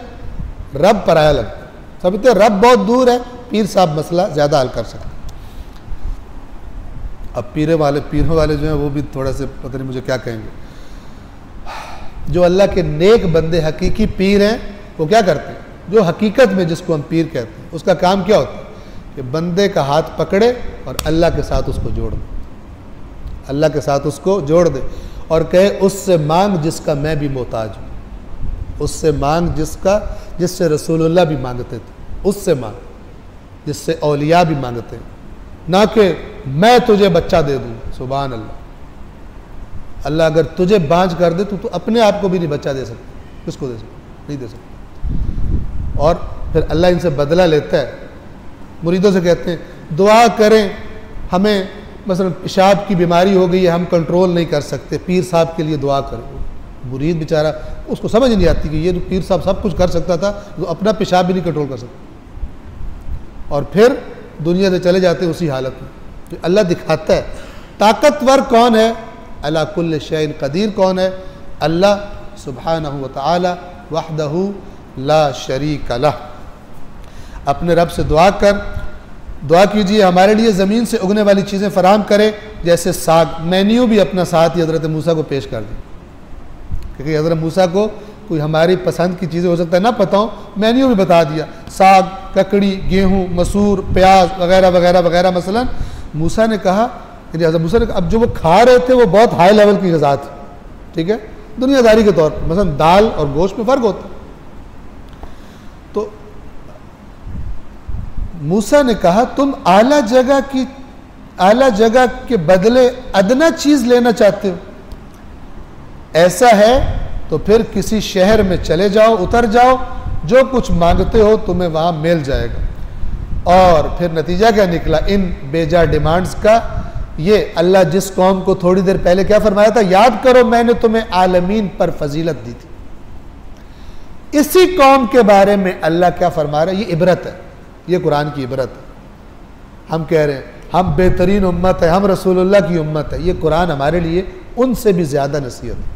रब पराया लगता है। समझते हैं रब बहुत दूर है, पीर साहब मसला ज़्यादा हल कर सकते। अब पीरों वाले जो हैं वो भी थोड़ा से पता नहीं मुझे क्या कहेंगे। जो अल्लाह के नेक बंदे हकीकी पीर हैं वो क्या करते हैं? जो हकीकत में जिसको हम पीर कहते हैं, उसका काम क्या होता है कि बंदे का हाथ पकड़े और अल्लाह के साथ उसको जोड़ दे, अल्लाह के साथ उसको जोड़ दे और कहे उससे मांग जिसका मैं भी मोहताज हूँ, उससे मांग जिससे रसूलुल्लाह भी मांगते थे, उससे मांग जिससे औलिया भी मांगते हैं, ना कि मैं तुझे बच्चा दे दूँ। सुभान अल्लाह। अल्लाह अगर तुझे बांझ कर दे तो अपने आप को भी नहीं बच्चा दे सकता, किसको दे सकता? नहीं दे सकता। और फिर अल्लाह इनसे बदला लेता है। मुरीदों से कहते हैं दुआ करें, हमें मसलन पेशाब की बीमारी हो गई है, हम कंट्रोल नहीं कर सकते, पीर साहब के लिए दुआ करें। मुरीद बेचारा, उसको समझ नहीं आती कि ये जो पीर साहब सब कुछ कर सकता था, तो अपना पेशाब भी नहीं कंट्रोल कर सकता, और फिर दुनिया से चले जाते हैं उसी हालत में। तो अल्लाह दिखाता है ताकतवर कौन है, अला कुल्ल शैइन कदीर कौन है, अल्लाह सुब्हानहु व तआला वहदहु ला शरीक लह। अपने रब से दुआ कीजिए हमारे लिए ज़मीन से उगने वाली चीज़ें फराहम करे, जैसे साग। मेन्यू भी अपना साथ ही हज़रत मूसा को पेश कर दी, क्योंकि हज़रत मूसा को कोई हमारी पसंद की चीज़ें हो सकता है ना पता हो, मेन्यू भी बता दिया, साग, ककड़ी, गेहूँ, मसूर, प्याज वगैरह वगैरह वगैरह। मसलन मूसा ने कहा यानी हज़रत मूसा ने अब जो वो खा रहे थे वो बहुत हाई लेवल की ग़िज़ा थी, ठीक है, दुनियादारी के तौर पर, मसलन दाल और गोश्त में फ़र्क होता है। तो मूसा ने कहा तुम आला जगह के बदले अदना चीज़ लेना चाहते हो, ऐसा है तो फिर किसी शहर में चले जाओ, उतर जाओ, जो कुछ मांगते हो तुम्हें वहां मिल जाएगा। और फिर नतीजा क्या निकला इन बेजा डिमांड्स का? ये अल्लाह जिस कौम को थोड़ी देर पहले क्या फरमाया था, याद करो मैंने तुम्हें आलमीन पर फजीलत दी थी, इसी कौम के बारे में अल्लाह क्या फरमा रहा है? ये इबरत है, ये कुरान की इबरत है। हम कह रहे हैं हम बेहतरीन उम्मत है, हम रसूलुल्लाह की उम्मत है, ये कुरान हमारे लिए उनसे भी ज़्यादा नसीहत है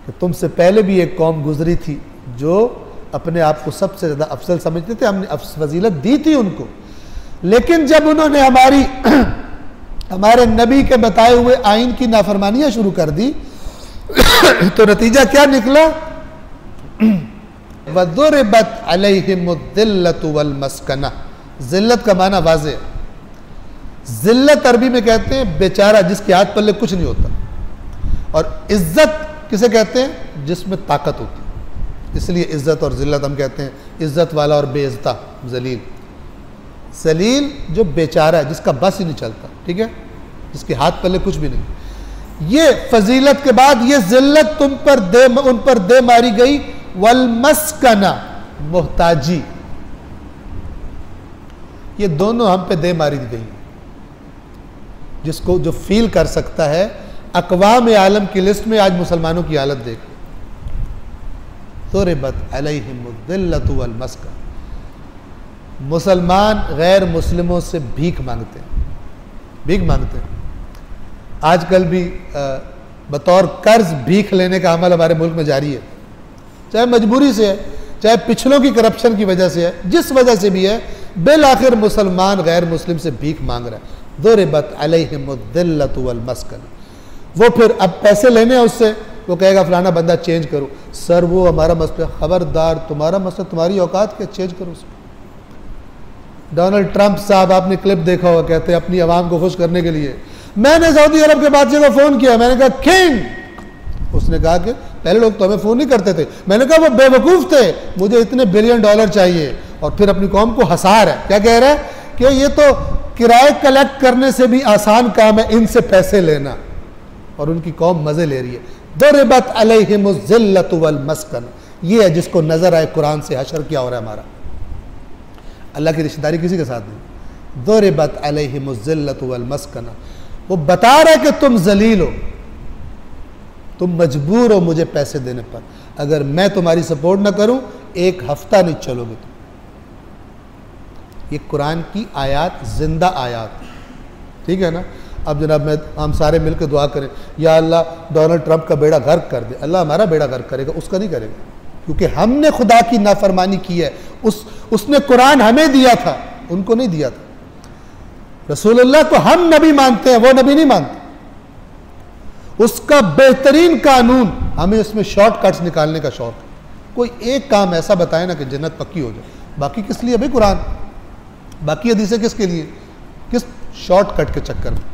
कि तुमसे पहले भी एक कौम गुजरी थी जो अपने आप को सबसे ज़्यादा अफसल समझते थे, हमने फजीलत दी थी उनको, लेकिन जब उन्होंने हमारे नबी के बताए हुए आइन की नाफरमानियाँ शुरू कर दी तो नतीजा क्या निकला? वदुरिबत अलैहिमुद्दिल्लतु वल मस्कना। जिल्लत का माना वाज़े, जिल्लत अरबी में कहते हैं बेचारा जिसके हाथ पल्ले कुछ नहीं होता, और इज्जत किसे कहते हैं? जिसमें ताकत होती है। इसलिए इज्जत और जिल्लत हम कहते हैं, इज्जत वाला और बेइज्जता जलील। जलील जो बेचारा है, जिसका बस ही नहीं चलता, ठीक है, जिसके हाथ पल्ले कुछ भी नहीं। ये फजीलत के बाद ये जिल्लत उन पर दे मारी गई। वल मस्कना, मोहताजी, ये दोनों हम पे दे मारी गई। जिसको जो फील कर सकता है, अक़वाम आलम की लिस्ट में आज मुसलमानों की हालत देख, दुरिबत अलैहिमुद्दिल्लतु वल मस्कना। मुसलमान गैर मुस्लिमों से भीख मांगते हैं, भीख मांगते हैं। आजकल भी बतौर कर्ज भीख लेने का अमल हमारे मुल्क में जारी है, चाहे मजबूरी से है, चाहे पिछलों की करप्शन की वजह से है, जिस वजह से भी है, बिल आखिर मुसलमान गैर मुस्लिम से भीख मांग रहा है। दुरिबत अलैहिमुद्दिल्लतु वल मस्कना। वो फिर अब पैसे लेने हैं उससे, वो कहेगा फलाना बंदा चेंज करो। सर वो हमारा मसला, खबरदार तुम्हारा मसला, तुम्हारी औकात क्या, चेंज करो उसको। डोनाल्ड ट्रंप साहब आपने क्लिप देखा होगा, कहते हैं अपनी आवाम को खुश करने के लिए मैंने सऊदी अरब के बादशाह को फ़ोन किया, मैंने कहा किंग। उसने कहा कि पहले लोग तो हमें फ़ोन नहीं करते थे। मैंने कहा वो बेवकूफ़ थे, मुझे इतने बिलियन डॉलर चाहिए। और फिर अपनी कौम को हंसा रहा है, क्या कह रहा है कि ये तो किराए कलेक्ट करने से भी आसान काम है इनसे पैसे लेना, और उनकी कौम मज़े ले रही है। दुरिबत अलैहिमुज़्ज़िल्लतु वल मस्कन, ये है जिसको नज़र आए कुरान से हशर क्या हो रहा है हमारा। अल्लाह की रिश्तेदारी किसी के साथ नहीं। दुरिबत अलैहिमुज़्ज़िल्लतु वल मस्कना, वो बता रहा है कि तुम जलील हो, तुम मजबूर हो मुझे पैसे देने पर, अगर मैं तुम्हारी सपोर्ट ना करूं एक हफ्ता नहीं चलोगे तुम। ये कुरान की आयात, जिंदा आयात, ठीक है ना। अब जनाब हम सारे मिलकर दुआ करें, या अल्लाह डोनाल्ड ट्रंप का बेड़ा गर्क कर दे। अल्लाह हमारा बेड़ा गर्क करेगा, उसका नहीं करेगा, क्योंकि हमने खुदा की नाफरमानी की है। उसने कुरान हमें दिया था, उनको नहीं दिया था। रसूलुल्लाह को हम नबी मानते हैं, वो नबी नहीं मानते। उसका बेहतरीन कानून, हमें उसमें शॉर्टकट्स निकालने का शौक है। कोई एक काम ऐसा बताए ना कि जन्नत पक्की हो जाए, बाकी किस लिए भाई कुरान, बाकी हदीसें किसके लिए, किस शॉर्टकट के चक्कर में।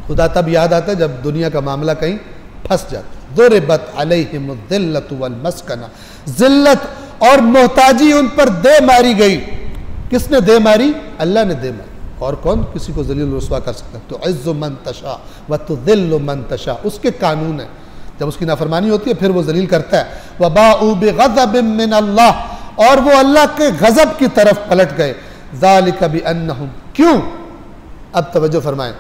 खुदा तब याद आता है जब दुनिया का मामला कहीं फंस जाता। दुरिबत अलैहिमुद्दिल्लतु वल मस्कना, जिल्लत और मोहताजी उन पर दे मारी गई। किसने दे मारी? अल्लाह ने दे मारी, और कौन किसी को जलील रुस्वा कर सकता है। तो इज़्ज़ु मन तशा व तुज़िल्लु मन तशा, उसके कानून है। जब उसकी नाफरमानी होती है फिर वो जलील करता है। वबाउ बिग़ज़बिन मिन अल्लाह, और वो अल्लाह के गज़ब की तरफ पलट गए। ज़ालिका बिअन्नहुम, क्यों? अब तवज्जो फरमाएं।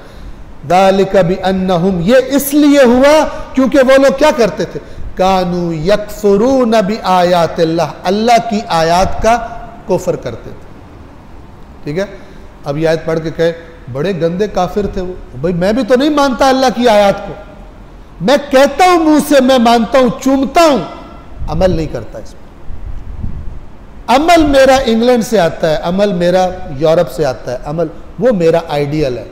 ज़ालिका बिअन्नहुम, ये इसलिए हुआ क्योंकि वो लोग क्या करते थे, कानू यकफुरून बिआयातिल्लाह, अल्लाह की आयात का कुफ्र करते थे। ठीक है, अब ये आयत पढ़ के कहे बड़े गंदे काफिर थे वो, भाई मैं भी तो नहीं मानता अल्लाह की आयत को, मैं कहता हूं मुंह से मैं मानता हूं, चूमता हूं, अमल नहीं करता इस पर। अमल मेरा इंग्लैंड से आता है, अमल मेरा यूरोप से आता है, अमल वो मेरा आइडियल है।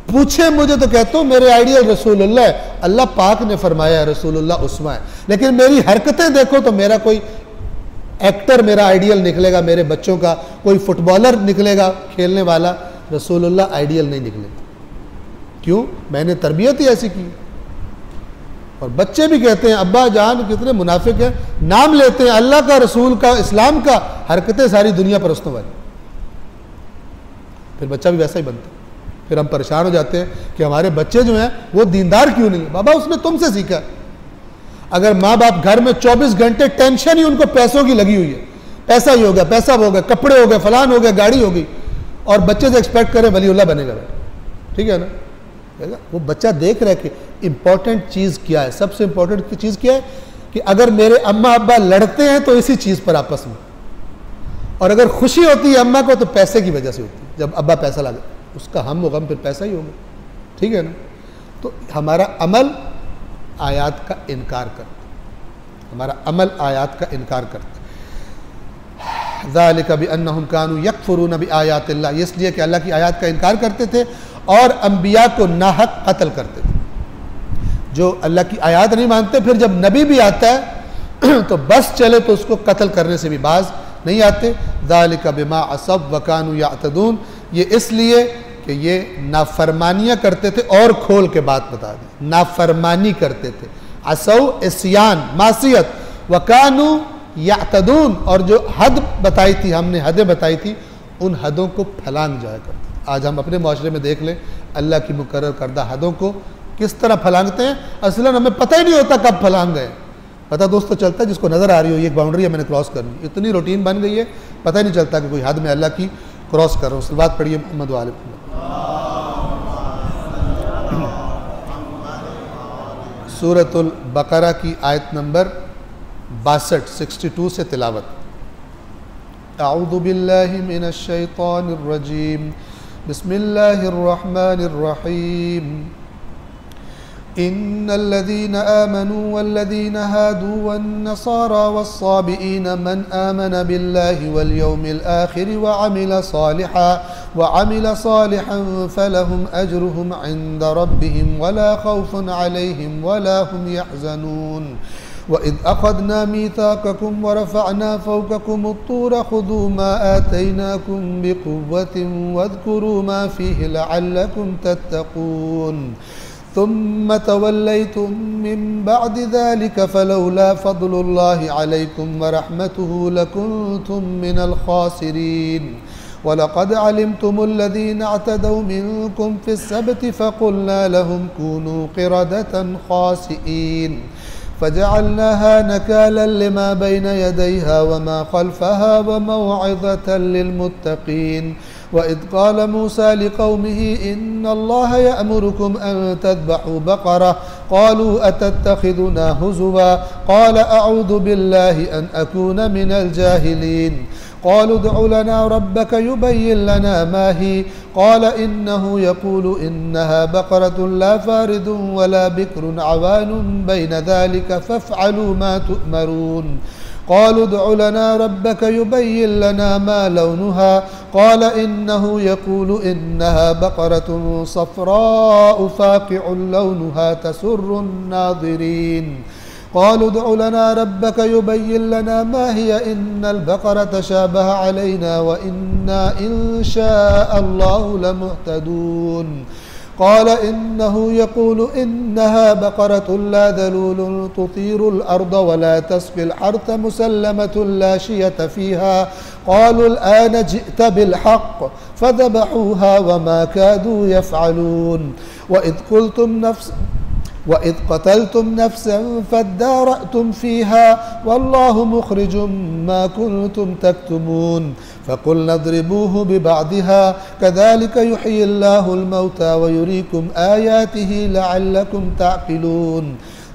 पूछे मुझे तो कहता हूं मेरे आइडियल रसूलुल्लाह है, अल्लाह पाक ने फरमाया है, रसूलुल्लाह उस्वा है। लेकिन मेरी हरकतें देखो तो मेरा कोई एक्टर मेरा आइडियल निकलेगा, मेरे बच्चों का कोई फुटबॉलर निकलेगा खेलने वाला, रसूलुल्लाह आइडियल नहीं निकलेगा। क्यों? मैंने तरबियत ही ऐसी की। और बच्चे भी कहते हैं अब्बा जान कितने मुनाफिक हैं, नाम लेते हैं अल्लाह का, रसूल का, इस्लाम का, हरकतें सारी दुनिया परस्तों वाली। फिर बच्चा भी वैसा ही बनता है। फिर हम परेशान हो जाते हैं कि हमारे बच्चे जो हैं वो दीनदार क्यों नहीं है। बाबा उसने तुमसे सीखा है। अगर माँ बाप घर में 24 घंटे टेंशन ही उनको पैसों की लगी हुई है, पैसा ही हो गया, पैसा हो गया, कपड़े हो गए, फलान हो गया, गाड़ी हो गई, और बच्चे से एक्सपेक्ट करें वलीउल्लाह बनेगा, ठीक है ना? वो बच्चा देख रहा है कि इंपॉर्टेंट चीज़ क्या है। सबसे इंपॉर्टेंट चीज़ क्या है कि अगर मेरे अम्मा अब्बा लड़ते हैं तो इसी चीज़ पर आपस में, और अगर खुशी होती है अम्मा को तो पैसे की वजह से होती है। जब अब्बा पैसा ला उसका हम गम फिर पैसा ही होगा, ठीक है ना? तो हमारा अमल आयात का इनकार करता, हमारा अमल आयात का इनकार करता। ज़ालिका बिअन्नहुम कानू यकफुरून बिआयातिल्लाह, इसलिए कि अल्लाह की आयत का इनकार करते थे और अंबिया को नाहक कत्ल करते थे। जो अल्लाह की आयत नहीं मानते, फिर जब नबी भी आता है तो बस चले तो उसको कत्ल करने से भी बाज नहीं आते। ज़ालिका बिमा असब व कानू यातदून, ये इसलिए कि ये नाफरमानियाँ करते थे। और खोल के बात बता दी, नाफरमानी करते थे, असौ इस्यान मासियत, वकानू यातदून, और जो हद बताई थी हमने, हदें बताई थी, उन हदों को फलांग जाया करते। आज हम अपने माशरे में देख लें अल्लाह की मुकर्रर करदा हदों को किस तरह फलांगते हैं। असलन हमें पता ही नहीं होता कब फलांग गए। पता दोस्तों चलता है जिसको नज़र आ रही हो ये एक बाउंड्री है मैंने क्रॉस करनी, इतनी रूटीन बन गई है पता ही नहीं चलता कि कोई हद में अल्लाह की क्रॉस कर रहा हूँ। बात पढ़िए मोहम्मद वाले सूरतुल बकरा की आयत नंबर 62 62 से तिलावत। अऊज़ु बिल्लाहि मिनश शैतानिर रजीम, बिस्मिल्लाहिर रहमानिर रहीम। इन्नल्लज़ीना आमनू वल्लज़ीना हादू वन्नसारा वस्साबिईन मन आमन बिल्लाहि वल यौमिल आखिर व अमिल सालिहन फलहुम अजरुहुम इंद रब्बिहिम वला खौफुन अलैहिम वला हुम यहज़नून। वइज़ अख़ज़ना मीसाक़कुम वरफ़अना फ़ौक़कुम अत्तूर ख़ुज़ू मा आतैनाकुम बिक़ुव्वतिन वज़्कुरू मा फ़ीहि लअल्लकुम तत्तक़ून। थुम्म तवल्लैतुम मिन बअद ज़ालिक फ़लौला फ़ज़्लुल्लाहि अलैकुम वरहमतुहु लकुन्तुम मिनल ख़ासिरीन। वलक़द अलिमतुमुल्लज़ीना अ'तदौ मिनकुम फ़िस्सब्ति फ़क़ुल्ना लहुम कूनू क़िरदतन ख़ासिईन फ़जअलनाहा नकालन लिमा बैन यदैहा वमा ख़ल्फ़हा वमौइज़तन लिलमुत्तक़ीन। वइज़ क़ाल मूसा लिक़ौमिही इन्नल्लाह यअमुरुकुम अन तज़बहू बक़रह क़ालू अतत्तख़िज़ुना हुज़ुवा क़ाल अऊज़ु बिल्लाहि अन अकून मिनल जाहिलीन। क़ालू उद्उ लना रब्बक युबय्यिन लना मा ही क़ाल इन्नहु यक़ूलु इन्नहा बक़रतुन ला फ़ारिदुन वला बिक्रुन अवानुन बैन ज़ालिक फ़फ़अलू मा तुअमरून। क़ालू उद्उ लना रब्बक युबय्यिन लना मा लौनुहा क़ाल इन्नहु यक़ूलु इन्नहा बक़रतुन सफ़राउ फ़ाक़िउन लौनुहा तसुर्रुन नाज़िरीन। क़ालू उद्उ लना रब्बक युबय्यिन लना मा हिय इन्नल बक़रत तशाबह अलैना व इन्ना इंशाअल्लाहु लमुहतदून। क़ाल इन्नहु यक़ूलु इन्नहा बक़रतुन ला ज़लूलुन तुसीरुल अर्द वला तस्क़िल हर्थ मुसल्लमतुन ला शियत फ़ीहा क़ालुल आन जि'त बिल हक़्क़ फ़ज़बहूहा वमा कादू यफ़अलून। वइज़ क़तलतुम नफ़्सन फ़द्दारअतुम फ़ीहा वल्लाहु मुख़रिजुम मा कुन्तुम तक्तुमून। फ़क़ुल्ना इज़रिबूहु बिबअदिहा कज़ालिक युह्यिल्लाहुल मौता व युरीकुम आयातिही लअल्लकुम तअक़िलून।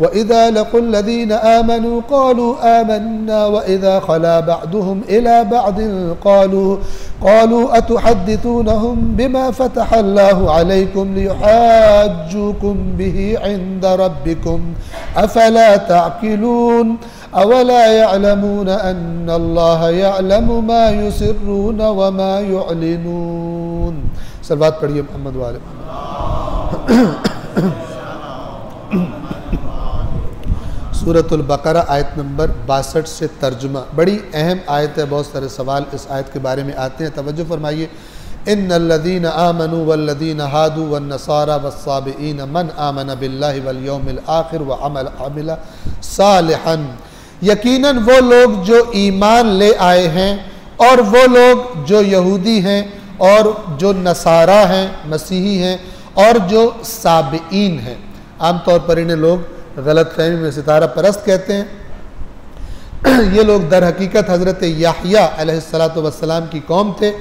व इज़ा लक़ुल्लज़ीना आमनू क़ालू आमन्ना व इज़ा ख़ला बअदुहुम इला बअदिन क़ालू अतुहद्दिसूनहुम बिमा फ़तहल्लाहु अलैकुम लियुहाज्जूकुम बिही इंद रब्बिकुम अफ़ला तअक़िलून अवला यअलमून अन्नल्लाह यअलमु मा युसिर्रून व मा युअलिनून। सलवात पढ़िए मोहम्मद वाले। सूरतुल बकरा आयत नंबर 62 से तर्जुमा। बड़ी अहम आयत है, बहुत सारे सवाल इस आयत के बारे में आते हैं, तवज्जो फरमाइए। इन्नल्लज़ीना आमनू वल्लज़ीना हादू वन्नसारा वस्साबिईन मन आमन बिल्लाहि वल यौमिल आखिर व अमिला सालिहन। यकीनन वो लोग जो ईमान ले आए हैं और वो लोग जो यहूदी हैं और जो नसारा हैं, मसीही हैं और जो साबिईन हैं। आमतौर पर इन्हें लोग गलत फहमी में सितारा परस्त कहते हैं। ये लोग दर हकीकत हज़रत याहिया अलैहिस्सलातु वस्सलाम की कौम थे।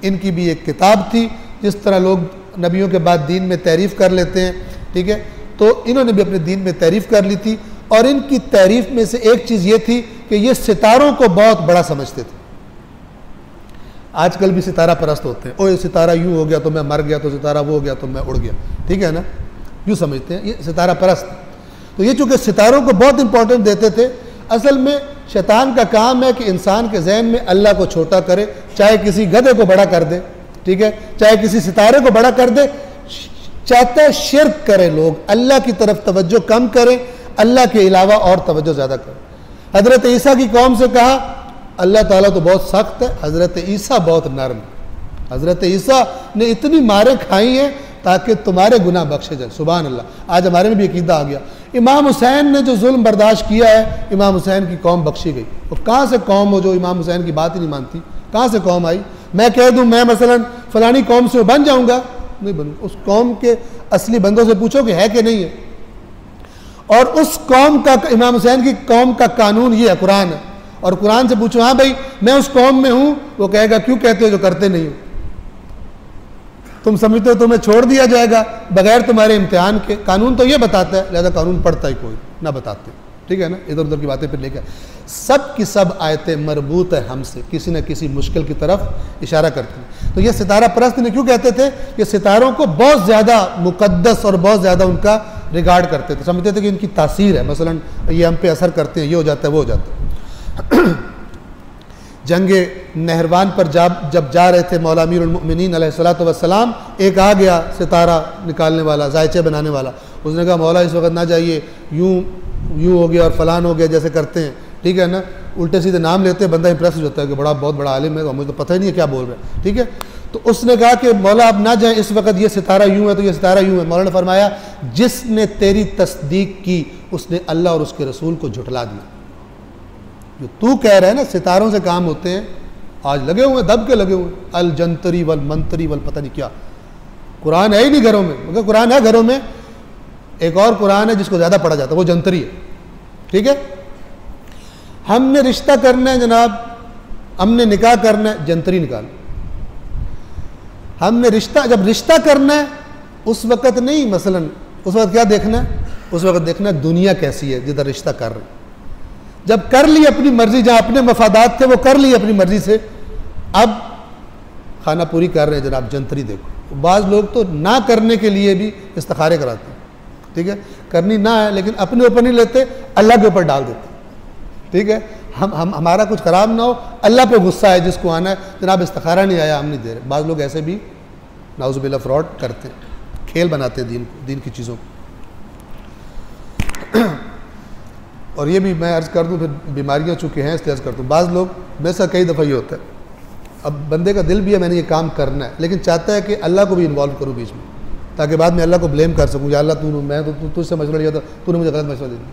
इनकी भी एक किताब थी। जिस तरह लोग नबियों के बाद दीन में तारीफ़ कर लेते हैं, ठीक है, तो इन्होंने भी अपने दीन में तारीफ़ कर ली थी। और इनकी तारीफ़ में से एक चीज़ ये थी कि ये सितारों को बहुत बड़ा समझते थे। आजकल भी सितारा परस्त होते हैं। ओ ये सितारा यूँ हो गया तो मैं मर गया, तो सितारा वो हो गया तो मैं उड़ गया, ठीक है ना, यूँ समझते हैं, ये सितारा परस्त। तो ये चूँकि सितारों को बहुत इंपॉर्टेंस देते थे, असल में शैतान का काम है कि इंसान के जहन में अल्लाह को छोटा करे, चाहे किसी गधे को बड़ा कर दे, ठीक है, चाहे किसी सितारे को बड़ा कर दे। चाहता है शिर्क करें लोग, अल्लाह की तरफ तवज्जो कम करें, अल्लाह के अलावा और तवज्जो ज़्यादा करें। हज़रत ईसा की कौम से कहा अल्लाह ताला तो बहुत सख्त है, हज़रत ईसा बहुत नरम है। हज़रत ईसा ने इतनी मारें खाई हैं ताकि तुम्हारे गुनाह बख्शे जाए। सुभान अल्लाह। आज हमारे में भी अकीदा आ गया। इमाम हुसैन ने जो जुल्म बर्दाश्त किया है, इमाम हुसैन की कौम बख्शी गई। और कहाँ से कौम हो जो इमाम हुसैन की बात ही नहीं मानती? कहाँ से कौम आई? मैं कह दूँ मैं मसलन फ़लानी कौम से बन जाऊँगा, नहीं बनूँगा। उस कौम के असली बंदों से पूछो कि है कि नहीं है। और उस कौम का, इमाम हुसैन की कौम का कानून ये है, कुरान है। और कुरान से पूछो हाँ भाई मैं उस कौम में हूँ, वो कहेगा क्यों कहते हो जो करते नहीं हो? तुम समझते हो तुम्हें छोड़ दिया जाएगा बगैर तुम्हारे इम्तिहान के? कानून तो ये बताता है, लिहाजा कानून पढ़ता ही कोई ना बताते, ठीक है ना। इधर उधर की बातें फिर लेकर सब की सब आयतें मरबूत है हमसे, किसी न किसी मुश्किल की तरफ इशारा करती हैं। तो ये सितारा परस्त ने क्यों कहते थे? ये सितारों को बहुत ज़्यादा मुकद्दस और बहुत ज़्यादा उनका रिगार्ड करते थे, समझते थे कि इनकी तासीर है, मसलन ये हम पे असर करते हैं, ये हो जाता है वो हो जाता है। जंगे नहरवान पर जब जा रहे थे मौला अमीरुल मोमिनीन अलैहिस्सलातु वस्सलाम, एक आ गया सितारा निकालने वाला, जायचे बनाने वाला। उसने कहा मौला इस वक्त ना जाइए, यूँ हो गया और फलान हो गया जैसे करते हैं, ठीक है ना, उल्टे सीधे नाम लेते हैं, बंदा इंप्रेस हो जाता है कि बड़ा बहुत बड़ा आलिम है, मुझे तो पता ही नहीं है क्या बोल रहे हैं, ठीक है। तो उसने कहा कि मौला आप ना जाएं, इस वक्त ये सितारा यूँ है तो ये सितारा यूँ है। मौला ने फरमाया जिसने तेरी तस्दीक की उसने अल्लाह और उसके रसूल को झुठला दिया। जो तू कह रहा है ना सितारों से काम होते हैं, आज लगे हुए दब के लगे हुए, अल जंतरी वल मंतरी वल पता नहीं क्या। कुरान है ही नहीं घरों में, मगर कुरान है घरों में। एक और कुरान है जिसको ज़्यादा पढ़ा जाता है, वो जंतरी है, ठीक है। हमने रिश्ता करना है जनाब, हमने निकाह करना है, जंतरी निकाल। हमने रिश्ता, जब रिश्ता करना है उस वक़्त नहीं, मसलन उस वक्त क्या देखना है? उस वक्त देखना है दुनिया कैसी है जिधर रिश्ता कर रहे हैं। जब कर ली अपनी मर्जी, जहाँ अपने मफादात थे वो कर ली अपनी मर्जी से, अब खाना पूरी कर रहे हैं जनाब, जंतरी देखो। बाज़ लोग तो ना करने के लिए भी इस्तिखारे कराते हैं, ठीक है, करनी ना है लेकिन अपने ऊपर नहीं लेते, अल्लाह के ऊपर डाल देते, ठीक है। हम हमारा कुछ ख़राब ना हो, अल्लाह पे गुस्सा है जिसको आना है, जनाब इस्तिखारा नहीं आया हम नहीं दे रहे। बाज़ लोग ऐसे भी नाउज़ुबिल्लाह फ्रॉड करते हैं, खेल बनाते हैं दीन की चीज़ों को। और ये भी मैं अर्ज़ कर दूँ, फिर बीमारियाँ चूँकि हैं इसलिए अर्ज़ कर दूँ। बाज़ लोग मेरे साथ कई दफ़ा ये होता है, अब बंदे का दिल भी है मैंने ये काम करना है, लेकिन चाहता है कि अल्लाह को भी इन्वॉल्व करूँ बीच में, ताकि बाद में अल्लाह को ब्लेम कर सकूँ, या अल्लाह तू, मैं तो तुझसे मशवरा लिया था, तूने मुझे गलत मशवरा दे दिया।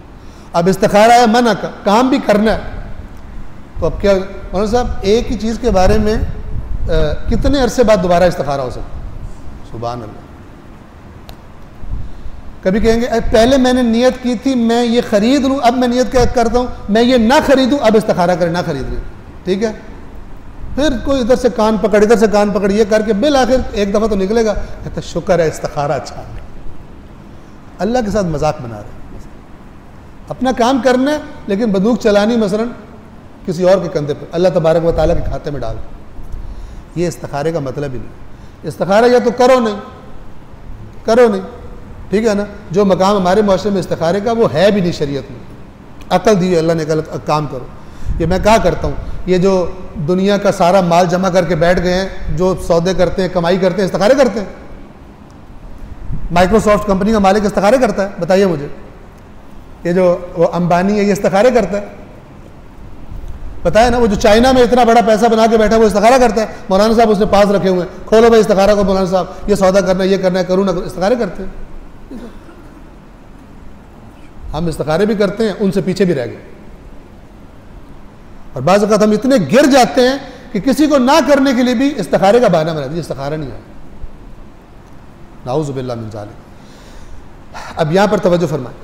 अब इस्तिखारा है मना का, काम भी करना है, तो अब क्या मौलाना साहब एक ही चीज़ के बारे में कितने अरसे बाद दोबारा इस्तिखारा हो सकता? सुभान अल्लाह। कभी कहेंगे पहले मैंने नियत की थी मैं ये ख़रीद लूँ, अब मैं नियत क्या करता हूँ मैं ये ना ख़रीदूँ, अब इस्तिखारा करें ना ख़रीद लें, ठीक है। फिर कोई इधर से कान पकड़ इधर से कान पकड़ ये करके बिल आखिर एक दफ़ा तो निकलेगा, कहता शुक्र है इस्तिखारा अच्छा है। अल्लाह के साथ मजाक बना रहे हैं, अपना काम करना है, लेकिन बंदूक चलानी मसलन किसी और के कंधे पर, अल्लाह तबारक व तआला के खाते में डाल। ये इस्तिखारे का मतलब ही नहीं। इस्तिखारा या तो करो नहीं, ठीक है ना। जो मकाम हमारे माशरे में इस्तिखारे का वो है भी नहीं शरीयत में। अकल दी अल्लाह ने, गलत काम करो। ये मैं कहा करता हूँ, ये जो दुनिया का सारा माल जमा करके बैठ गए हैं, जो सौदे करते हैं, कमाई करते हैं, इस्तिखारे करते हैं। माइक्रोसॉफ्ट कंपनी का मालिक इस्तिखारे करता है, बताइए मुझे। ये जो वो अंबानी है, ये इस्तिखारे करता है, बताया ना। वो जो चाइना में इतना बड़ा पैसा बना के बैठा है, वो इस्तिखारा करता है। मौलाना साहब उसने पास रखे हुए हैं, खोलो भाई इस्तिखारा को, मौलाना साहब ये सौदा करना, ये करना है, करूँ ना, इस्तिखारे करते हैं। हम इस्तिखारे भी करते हैं, उनसे पीछे भी रह गए। और बाज़ वक़्त हम इतने गिर जाते हैं कि किसी को ना करने के लिए भी इस्तिखारे का बहाना बना दिया, इस्तिखारा नहीं है। नाऊज़ु बिल्लाह मिन ज़ालिक। अब यहाँ पर तवज्जो फरमाएं।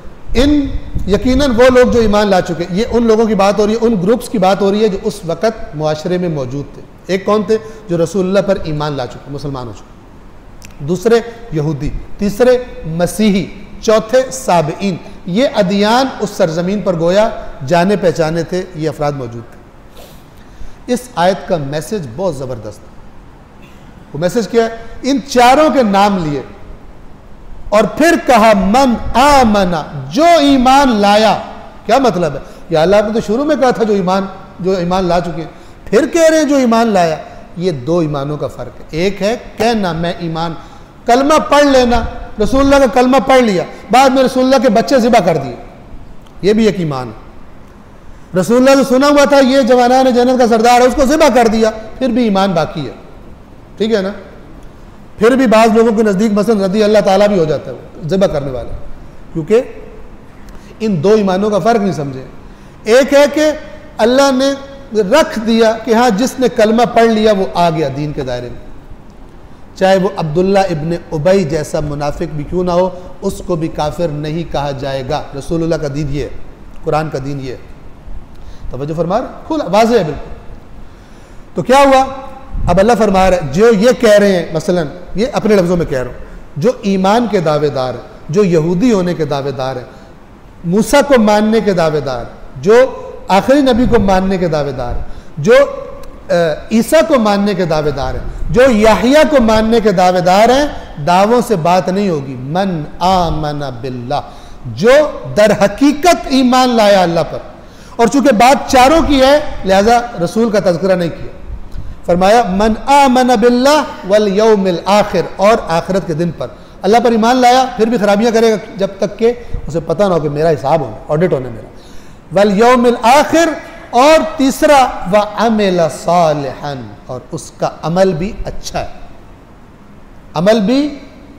यकीनन वो लोग जो ईमान ला चुके, ये उन लोगों की बात हो रही है, उन ग्रुप्स की बात हो रही है जो उस वक़्त मुआशरे में मौजूद थे। एक कौन थे? जो रसूलुल्लाह पर ईमान ला चुके, मुसलमान हो चुके। दूसरे यहूदी, तीसरे मसीही, चौथे साबिईन। ये अदियान उस सरजमीन पर गोया जाने पहचाने थे, ये अफराद मौजूद थे। इस आयत का मैसेज बहुत ज़बरदस्त है। वो मैसेज क्या है? इन चारों के नाम लिए और फिर कहा मन आमना, जो ईमान लाया। क्या मतलब है? या अल्लाह ने तो शुरू में कहा था जो ईमान ला चुके हैं, फिर कह रहे हैं जो ईमान लाया। ये दो ईमानों का फ़र्क है। एक है कहना मैं ईमान, कलमा पढ़ लेना, रसूलुल्लाह का कलमा पढ़ लिया, बाद में रसूलुल्लाह के बच्चे ज़िबा कर दिए, ये भी एक ईमान है। रसूलुल्लाह से सुना हुआ था ये जवानान जन्नत का सरदार है, उसको ज़िबा कर दिया, फिर भी ईमान बाकी है, ठीक है ना। फिर भी बाज़ लोगों के नज़दीक मसलन रदी अल्लाह ताला भी हो जाता है ज़िबा करने वाला, क्योंकि इन दो ईमानों का फ़र्क नहीं समझे। एक है कि अल्लाह ने रख दिया कि हाँ जिसने कलमा पढ़ लिया वो आ गया दीन के दायरे में, चाहे वो अब्दुल्ला इब्ने उबई जैसा मुनाफिक भी क्यों ना हो, उसको भी काफिर नहीं कहा जाएगा। रसूलुल्लाह का दीन ये है, कुरान का दीन ये है। तवज्जो फरमा रहे, खुला वाज़ेह है बिल्कुल। तो क्या हुआ? अब अल्लाह फरमा रहा है जो ये कह रहे हैं, मसलन ये अपने लफ्ज़ों में कह रहा हूँ, जो ईमान के दावेदार हैं, जो यहूदी होने के दावेदार हैं, मूसा को मानने के दावेदार, जो आखिरी नबी को मानने के दावेदार, जो ईसा को मानने के दावेदार हैं, जो याहिया को मानने के दावेदार हैं, दावों से बात नहीं होगी। मन आमना बिल्लाह, जो दर हकीकत ईमान लाया अल्लाह पर। और चूंकि बात चारों की है लिहाजा रसूल का तज़किरा नहीं किया। फरमाया मन आमना बिल्लाह वल यौमिल आखिर, और आखिरत के दिन पर। अल्लाह पर ईमान लाया फिर भी खराबियां करेगा जब तक कि उसे पता ना हो कि मेरा हिसाब होना, ऑडिट होने मेरा। वल यौमिल आखिर, और तीसरा व अमल सालिहन, और उसका अमल भी अच्छा है, अमल भी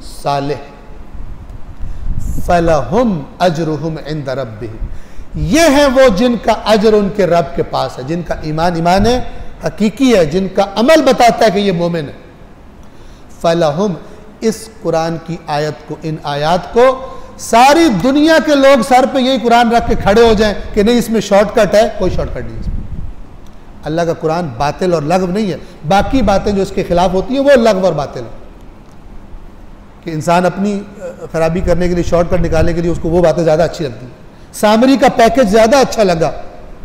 सालिह। फलहुम अजरुहुम इंद रब्बिहिम, ये हैं वो जिनका अजर उनके रब के पास है, जिनका ईमान है, हकीकी है, जिनका अमल बताता है कि ये मोमिन है। फलहुम, इस कुरान की आयत को, इन आयात को सारी दुनिया के लोग सर पे यही कुरान रख के खड़े हो जाएं कि नहीं इसमें शॉर्टकट है, कोई शॉर्टकट नहीं इसमें। अल्लाह का कुरान बातिल और लगव नहीं है। बाकी बातें जो इसके खिलाफ होती हैं वो लगव और बातिल है, कि इंसान अपनी खराबी करने के लिए, शॉर्टकट निकालने के लिए उसको वो बातें ज़्यादा अच्छी लगती हैं। सामरी का पैकेज ज़्यादा अच्छा लगा,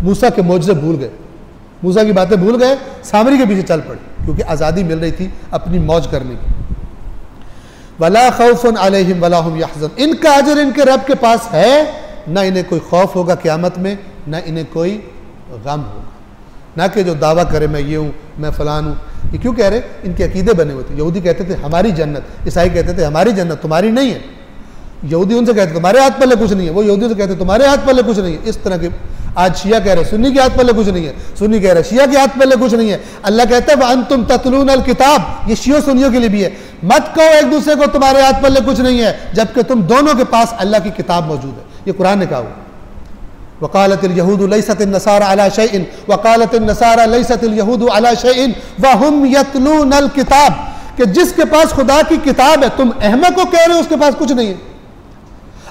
मूसा के मौजज़े भूल गए, मूसा की बातें भूल गए, सामरी के पीछे चल पड़े, क्योंकि आज़ादी मिल रही थी अपनी मौज करने की। वला खौफुन अलैहिम वला हुम यहज़न, इनका अजर इनके रब के पास है, ना इन्हें कोई खौफ होगा क़यामत में, ना इन्हें कोई गम होगा। ना कि जो दावा करे मैं ये हूँ, मैं फ़लान हूँ। ये क्यों कह रहे? इनके अकीदे बने हुए थे। यहूदी कहते थे हमारी जन्नत, ईसाई कहते थे हमारी जन्नत तुम्हारी नहीं है। यहूदी उनसे कहते तुम्हारे हाथ पल्ले कुछ नहीं है, वो यहूदी से कहते तुम्हारे हाथ पल्ले कुछ नहीं है। इस तरह के आज शिया कह रहे सुन्नी के हाथ पल्ले कुछ नहीं है, सुन्नी कह रहे शिया के हाथ पल्ले कुछ नहीं है। अल्लाह कहता है व अंतुम ततलून अल किताब, ये शियो सुन्नियों के लिए भी है। मत कहो एक दूसरे को तुम्हारे हाथ पल्ले कुछ नहीं है, जबकि तुम दोनों के पास अल्लाह की किताब मौजूद है। ये कुरान ने कहा हुआ। वक़ालतिल यहूदु लैसतिन नसारा अला शैइन वक़ालतिन नसारा लैसतिल यहूदु अला शैइन व हुम यतलून अल किताब, कि जिसके पास खुदा की किताब है, तुम अहमक को कह रहे हो उसके पास कुछ नहीं है।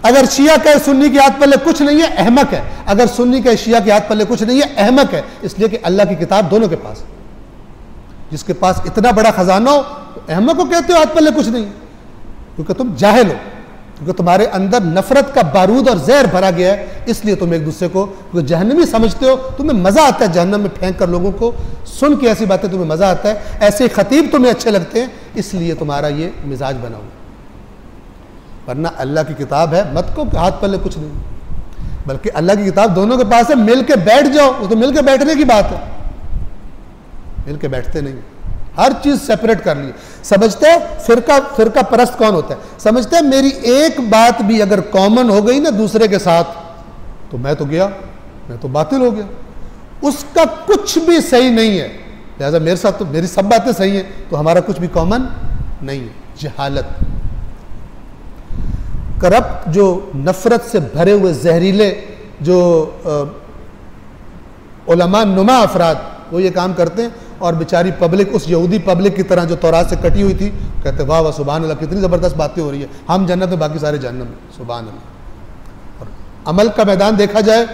अगर शिया कहे सुन्नी के हाथ पल्ले कुछ नहीं है, अहमक है। अगर सुन्नी कहे शिया के हाथ पल्ले कुछ नहीं है, अहमक है। इसलिए कि अल्लाह की किताब दोनों के पास। जिसके पास इतना बड़ा खजाना हो, अहमक को कहते हो हाथ पल्ले कुछ नहीं है, क्योंकि तुम जाहिल हो। क्योंकि तुम्हारे अंदर नफरत का बारूद और जहर भरा गया है, इसलिए तुम एक दूसरे को जहन्नमी समझते हो। तुम्हें मजा आता है जहन्नम में फेंक कर लोगों को, सुन के ऐसी बातें तुम्हें मजा आता है, ऐसे खतीब तुम्हें अच्छे लगते हैं, इसलिए तुम्हारा ये मिजाज बना हुआ। वरना अल्लाह की किताब है, मत को हाथ पल्ले कुछ नहीं, बल्कि अल्लाह की किताब दोनों के पास है, मिल के बैठ जाओ। वो तो मिल के बैठने की बात है, मिल के बैठते नहीं, हर चीज सेपरेट कर ली। समझते हैं फिरका परस्त कौन होता है? समझते हैं मेरी एक बात भी अगर कॉमन हो गई ना दूसरे के साथ, तो मैं तो गया, मैं तो बातिल हो गया, उसका कुछ भी सही नहीं है, लिहाजा मेरे साथ तो मेरी सब बातें सही हैं, तो हमारा कुछ भी कॉमन नहीं है। जहालत, करप्ट, जो नफरत से भरे हुए जहरीले जो उलमा नुमा अफराद, वो ये काम करते हैं। और बेचारी पब्लिक उस यहूदी पब्लिक की तरह जो तौरात से कटी हुई थी, कहते वाह वाह सुभान अल्लाह, कितनी ज़बरदस्त बातें हो रही है, हम जन्नत में बाकी सारे जहन्नम में, सुभान अल्लाह। और अमल का मैदान देखा जाए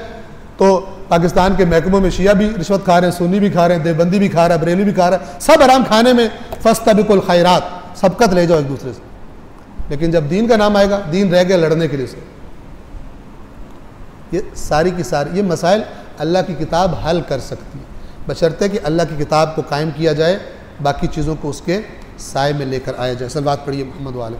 तो पाकिस्तान के महकमों में शिया भी रिश्वत खा रहे हैं, सुन्नी भी खा रहे हैं, देवबंदी भी खा रहा है, बरेली भी खा रहा है, सब आराम खाने में फस्तबिकुल खैरात, सबकत ले जाओ एक दूसरे से। लेकिन जब दीन का नाम आएगा, दीन रह गया लड़ने के लिए से। ये सारी की सारी ये मसाइल अल्लाह की किताब हल कर सकती है, बशर्ते कि अल्लाह की किताब को कायम किया जाए, बाकी चीज़ों को उसके साए में लेकर आया जाए। सलवात पढ़िए मोहम्मद वाले।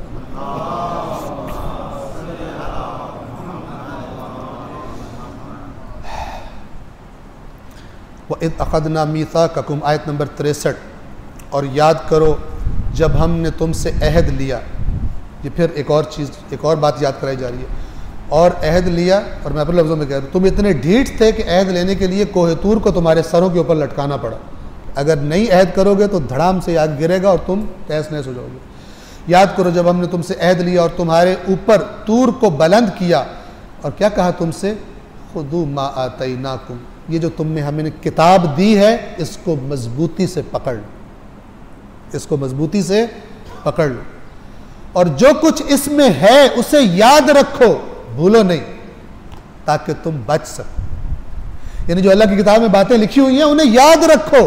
वइज़ अख़ज़ना मीसाक़कुम, आयत नंबर 63। और याद करो जब हमने तुमसे अहद लिया। ये फिर एक और चीज़, एक और बात याद कराई जा रही है। और अहद लिया, और मैं अपने लफ्ज़ों में कह रहा हूँ, तुम इतने ढीठ थे कि अहद लेने के लिए कोहे तूर को तुम्हारे सरों के ऊपर लटकाना पड़ा। अगर नहीं अहद करोगे तो धड़ाम से आग गिरेगा और तुम तहस नहस हो जाओगे। याद करो जब हमने तुमसे अहद लिया और तुम्हारे ऊपर तूर को बुलंद किया, और क्या कहा तुमसे? खुदू मा आतैनाकुम, ये जो तुमने हमें किताब दी है इसको मजबूती से पकड़ लो, इसको मजबूती से पकड़ लो, और जो कुछ इसमें है उसे याद रखो, भूलो नहीं, ताकि तुम बच सको। यानी जो अल्लाह की किताब में बातें लिखी हुई हैं उन्हें याद रखो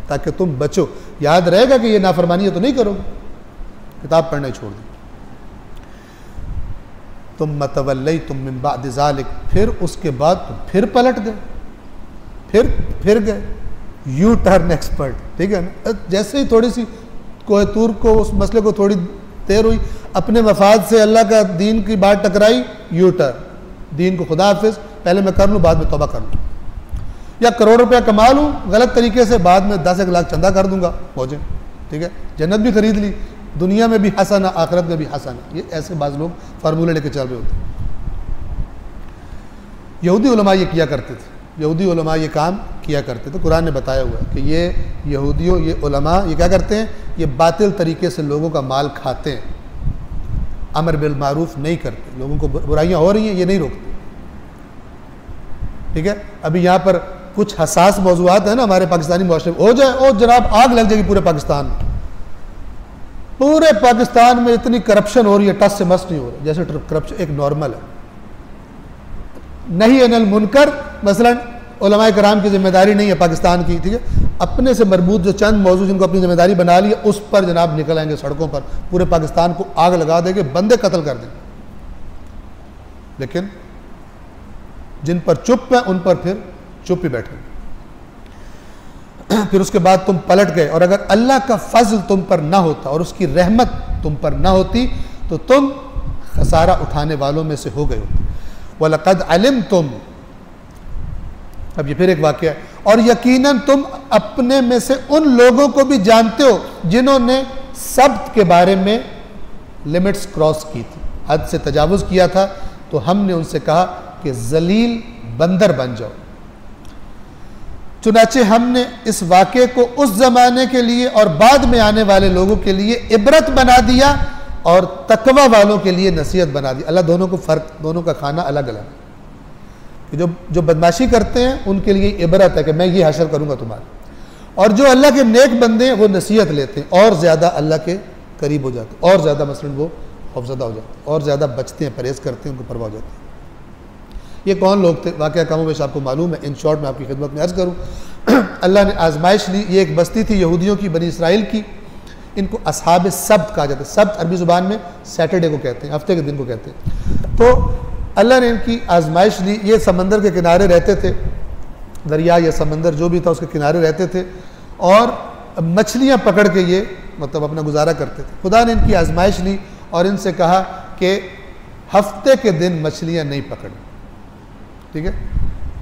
ताकि तुम बचो। याद रहेगा कि ये नाफरमानी है तो नहीं करोगे, किताब पढ़ना ही छोड़ दो। तुम मतवल्लई तुम मिन बाद ज़ालिक, फिर उसके बाद तुम फिर पलट गए, फिर गए, यू टर्न एक्सपर्ट, ठीक है ना। जैसे ही थोड़ी सी कोहतूर को, उस मसले को थोड़ी देर हुई, अपने मफाद से अल्लाह का दीन की बात टकराई, यू टर्न, दीन को खुदा हाफिज, पहले मैं कर लूँ बाद में तौबा कर लूँ, या करोड़ रुपया कमा लूँ गलत तरीके से, बाद में 10 लाख चंदा कर दूंगा, पहुँचे, ठीक है, जन्नत भी खरीद ली, दुनिया में भी हसना आखिरत में भी हसना। ये ऐसे बाज लोग फार्मूले लेके चल रहे होते। यहूदी उलमा ये किया करते थे, यहूदी उलमा ये काम किया करते थे। कुरान ने बताया हुआ है कि ये यहूदियों, ये उलमा ये क्या करते हैं, ये बातिल तरीके से लोगों का माल खाते हैं, अमर बिल मारूफ नहीं करते, लोगों को बुराइयां हो रही हैं ये नहीं रोकते, ठीक है। अभी यहाँ पर कुछ हसास मौजूआत है ना हमारे पाकिस्तानी मुआशरे में, हो जाए ओ जनाब आग लग जाएगी पूरे पाकिस्तान में। पूरे पाकिस्तान में इतनी करप्शन हो रही है, टस से मस नहीं हो रहा, जैसे करप्शन एक नॉर्मल है। नहीं अनिल मुनकर मसलन उलमाए कराम की जिम्मेदारी नहीं है पाकिस्तान की, ठीक है। अपने से मरबूत जो चंद मौजूद जिनको अपनी जिम्मेदारी बना ली है, उस पर जनाब निकल आएंगे सड़कों पर, पूरे पाकिस्तान को आग लगा देंगे, बंदे कत्ल कर देंगे। लेकिन जिन पर चुप है उन पर फिर चुप ही बैठे। फिर उसके बाद तुम पलट गए, और अगर अल्लाह का फजल तुम पर ना होता और उसकी रहमत तुम पर ना होती तो तुम खसारा उठाने वालों में से हो गए होते। वलक़द अलिमतुम, अब ये फिर एक वाक़या है, और यकीनन तुम अपने में से उन लोगों को भी जानते हो जिन्होंने सब्त के बारे में लिमिट्स क्रॉस की थी, हद से तजावुज़ किया था, तो हमने उनसे कहा कि जलील बंदर बन जाओ। चुनाचे हमने इस वाक़े को उस ज़माने के लिए और बाद में आने वाले लोगों के लिए इबरत बना दिया और तकवा वालों के लिए नसीहत बना दी। अल्लाह दोनों को फ़र्क, दोनों का खाना अलग अलग है। जो बदमाशी करते हैं उनके लिए इबरत है कि मैं ये हासिल करूँगा तुम्हारे, और जो अल्लाह के नेक बंदे हैं वो नसीहत लेते हैं और ज़्यादा अल्लाह के करीब हो जाते हैं, और ज़्यादा मसलन वो खौफज़दा हो जाते हैं, और ज़्यादा बचते हैं, परहेज़ करते हैं, उनको परवाह हो जाती है। ये कौन लोग थे? वाक़या कमोबेश आपको मालूम है, इन शॉर्ट में आपकी खिदमत में अर्ज़ करूँ। अल्लाह ने आजमाइश ली, ये एक बस्ती थी यहूदियों की, बनी इसराइल की। इनको असहाब सब्त कहा जाता है। सब्त अरबी ज़ुबान में सैटरडे को कहते हैं, हफ्ते के दिन को कहते हैं। तो अल्लाह ने इनकी आजमाइश ली। ये समंदर के किनारे रहते थे, दरिया या समंदर जो भी था उसके किनारे रहते थे और मछलियाँ पकड़ के ये मतलब अपना गुजारा करते थे। खुदा ने इनकी आजमाइश ली और इनसे कहा कि हफ्ते के दिन मछलियाँ नहीं पकड़नी, ठीक है।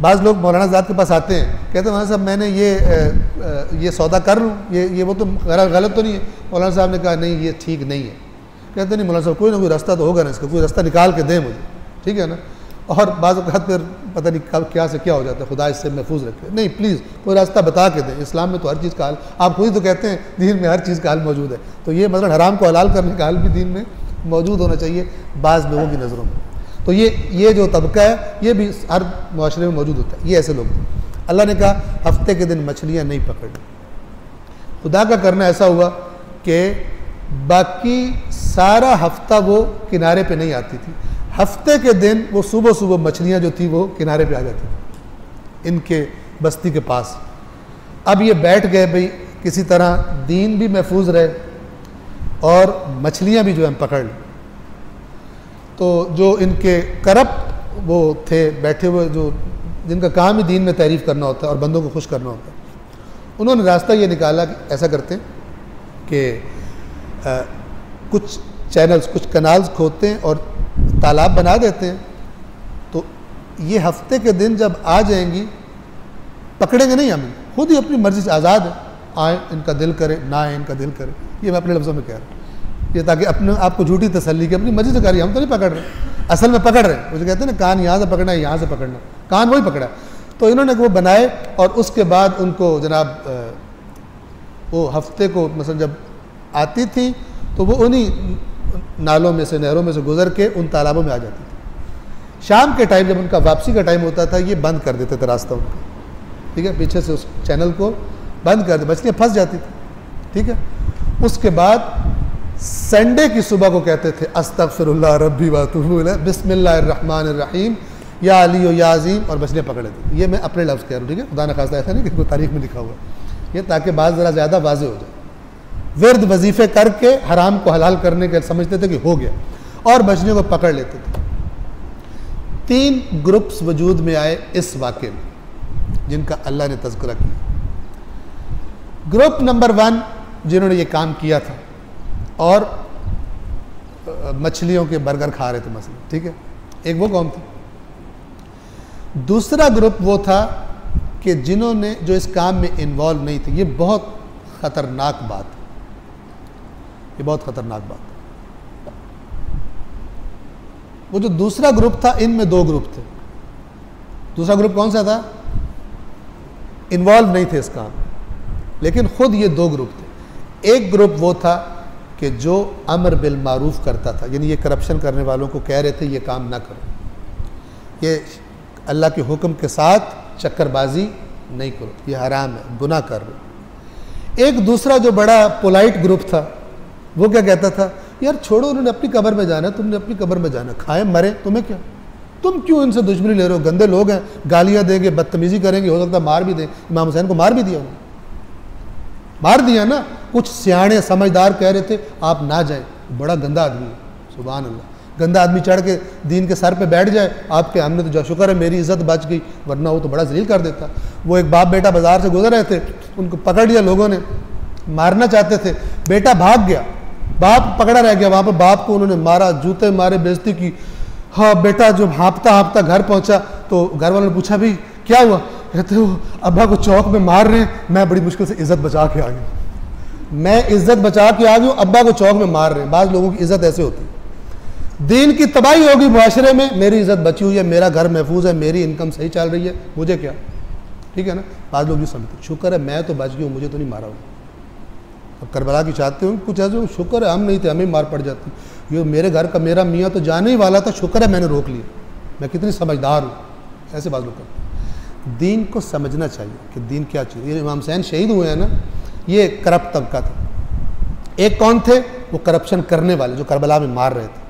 बाज़ लोग मौलाना ज़ाद के पास आते हैं, कहते हैं मौलाना साहब मैंने ये सौदा कर लूँ, ये वो तो गलत तो नहीं है। मौलाना साहब ने कहा नहीं ये ठीक नहीं है। कहते नहीं मौलाना साहब कोई ना कोई रास्ता तो होगा ना, इसका कोई रास्ता निकाल के दें मुझे, ठीक है ना। और बाज़ औक़ात फिर पता नहीं कब क्या से क्या हो जाता है, खुदा इससे महफूज रखे। नहीं प्लीज़ कोई रास्ता बता के दें। इस्लाम में तो हर चीज़ का हल, आप खुद ही तो कहते हैं दीन में हर चीज़ का हल मौजूद है, तो ये मतलब हराम को हलाल करने का हल भी दीन में मौजूद होना चाहिए बाज़ लोगों की नज़रों में। तो ये जो तबका है ये भी हर माशरे में मौजूद होता है। ये ऐसे लोग थे। अल्लाह ने कहा हफ्ते के दिन मछलियाँ नहीं पकड़नी। खुदा का करना ऐसा हुआ कि बाकी सारा हफ्ता वो किनारे पे नहीं आती थी। हफ्ते के दिन वो सुबह सुबह मछलियाँ जो थी वो किनारे पे आ जाती थी इनके बस्ती के पास। अब ये बैठ गए भाई किसी तरह दीन भी महफूज रहे और मछलियाँ भी जो हम पकड़ लें। तो जो इनके करप्ट वो थे बैठे हुए, जो जिनका काम ही दीन में तारीफ़ करना होता है और बंदों को खुश करना होता है, उन्होंने रास्ता ये निकाला कि ऐसा करते हैं कि कुछ चैनल्स, कुछ कनाल्स खोदते हैं और तालाब बना देते हैं। तो ये हफ्ते के दिन जब आ जाएंगी पकड़ेंगे नहीं, हमें खुद ही अपनी मर्ज़ी से आज़ाद है, आए इनका दिल करे ना आए इनका दिल करे। ये मैं अपने लफ्ज़ों में कह रहा हूँ, ये ताकि अपने आपको झूठी तसल्ली की अपनी मर्ज़ी से करिए। हम तो नहीं पकड़ रहे, असल में पकड़ रहे हैं। मुझे कहते हैं ना कान यहाँ से पकड़ना है, यहाँ से पकड़ना, कान वही पकड़ा। तो इन्होंने वो बनाए और उसके बाद उनको जनाब वो हफ्ते को मतलब जब आती थी तो वो उन्हीं नालों में से, नहरों में से गुजर के उन तालाबों में आ जाती थी। शाम के टाइम जब उनका वापसी का टाइम होता था ये बंद कर देते थे रास्ता उनका, ठीक है, पीछे से उस चैनल को बंद कर दे, मछलियाँ फंस जाती थी, ठीक है। उसके बाद संडे की सुबह को कहते थे अस्तगफिरुल्लाह रब्बी व अतूबु इलैह, बिस्मिल्लाहिर्रहमानिर्रहीम, या अली या अज़ीम, और मछलियाँ पकड़ लेती। ये मैं अपने लफ्ज़ कह रहा हूँ, ठीक है, खुदा न खास्ता ऐसा नहीं कि कोई तारीख में लिखा हुआ, ये ताकि बात ज़रा ज़्यादा वाज़ेह हो जाए। विर्द वजीफ़े करके हराम को हलाल करने के समझते थे कि हो गया और मछलियों को पकड़ लेते थे। 3 ग्रुप्स वजूद में आए इस वाक़े में जिनका अल्लाह ने तज़किरा किया। ग्रुप नंबर 1 जिन्होंने ये काम किया था और मछलियों के बर्गर खा रहे थे मसलन, ठीक है, एक वो कौम थी। दूसरा ग्रुप वो था कि जिन्होंने जो इस काम में इन्वॉल्व नहीं थे। ये बहुत ख़तरनाक बात है, ये बहुत ख़तरनाक बात है। वो जो दूसरा ग्रुप था, इनमें 2 ग्रुप थे। दूसरा ग्रुप कौन सा था? इन्वॉल्व नहीं थे इस काम, लेकिन खुद ये 2 ग्रुप थे। एक ग्रुप वो था कि जो अमर बिल मारूफ करता था, यानी ये करप्शन करने वालों को कह रहे थे ये काम ना करो, ये अल्लाह के हुक्म के साथ चक्करबाजी नहीं करो, ये हराम है, गुनाह कर रहे हो। एक दूसरा जो बड़ा पोलाइट ग्रुप था वो क्या कहता था, यार छोड़ो, उन्होंने अपनी कब्र में जाना, तुमने अपनी कब्र में जाना, खाए मरे, तुम्हें क्या, तुम क्यों इनसे दुश्मनी ले रहे हो, गंदे लोग हैं, गालियाँ देंगे, बदतमीजी करेंगे, हो सकता है मार भी दें। इमाम हुसैन को मार भी दिया उन्होंने, मार दिया ना। कुछ सियाणे समझदार कह रहे थे आप ना जाए, बड़ा गंदा आदमी है, सुभान अल्लाह, गंदा आदमी चढ़ के दीन के सर पे बैठ जाए आपके, हमने तो जो शुक्र है मेरी इज्जत बच गई, वरना वो तो बड़ा जलील कर देता। वो एक बाप बेटा बाजार से गुजर रहे थे, उनको पकड़ लिया लोगों ने, मारना चाहते थे, बेटा भाग गया, बाप पकड़ा रह गया। वहाँ पर बाप को उन्होंने मारा, जूते मारे, बेइज्जती की। हाँ बेटा जब हाँपता हाँपता घर पहुँचा तो घर वालों ने पूछा भी क्या हुआ, कहते हो अब्बा को चौक में मार रहे हैं, मैं बड़ी मुश्किल से इज्जत बचा के आ गया, मैं इज्जत बचा के आ गई, अब्बा को चौक में मार रहे हैं। बाज़ लोगों की इज्जत ऐसे होती है, दीन की तबाही होगी मुआशरे में, मेरी इज्जत बची हुई है, मेरा घर महफूज है, मेरी इनकम सही चल रही है, मुझे क्या, ठीक है ना। बाज़ लोग ये समझते शुक्र है मैं तो बच गई हूँ, मुझे तो नहीं मारा हुआ। अब करबला की चाहते हो कुछ ऐसे, शुक्र है हम नहीं थे, हमें मार पड़ जाती, ये मेरे घर का मेरा मियाँ तो जाने ही वाला था, शुक्र है मैंने रोक लिया, मैं कितनी समझदार हूँ। ऐसे बाज़ लोग करते। दीन को समझना चाहिए कि दीन क्या चीज़। ये इमाम हुसैन शहीद हुए हैं ना, ये करप्ट तबका था। एक कौन थे? वो करप्शन करने वाले जो करबला में मार रहे थे।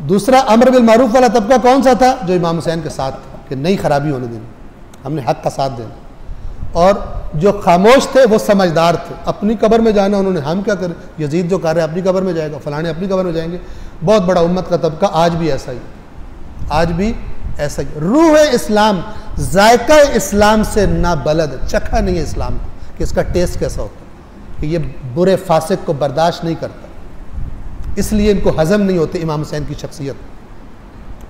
दूसरा अमर बिल मारूफ वाला तबका कौन सा था? जो इमाम हुसैन के साथ था कि नहीं खराबी होने देनी, हमने हक का साथ देना। और जो खामोश थे वो समझदार थे। अपनी कब्र में जाना उन्होंने, हम क्या करें, यजीद जो कर रहे हैं अपनी कब्र में जाएगा, फलाने अपनी कब्र में जाएंगे। बहुत बड़ा उम्मत का तबका आज भी ऐसा ही, आज भी ऐसा ही। रूह इस्लाम, जायका इस्लाम से ना बलद, चखा नहीं है इस्लाम को कि इसका टेस्ट कैसा होता है, कि ये बुरे फासिक को बर्दाश्त नहीं करता, इसलिए इनको हजम नहीं होते इमाम हुसैन की शख्सियत।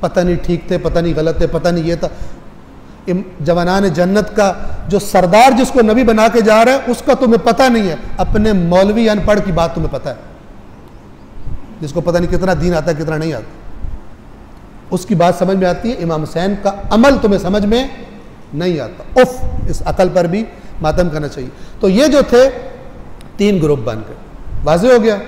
पता नहीं ठीक थे, पता नहीं गलत थे, पता नहीं ये था। जवानान जन्नत का जो सरदार जिसको नबी बना के जा रहा है उसका तुम्हें पता नहीं है, अपने मौलवी अनपढ़ की बात तुम्हें पता है, जिसको पता नहीं कितना दीन आता है कितना नहीं आता, उसकी बात समझ में आती है। इमाम हुसैन का अमल तुम्हें समझ में नहीं आता। उफ, इस अकल पर भी मातम करना चाहिए। तो ये जो थे 3 ग्रुप बन गए, वाज़ेह हो गया।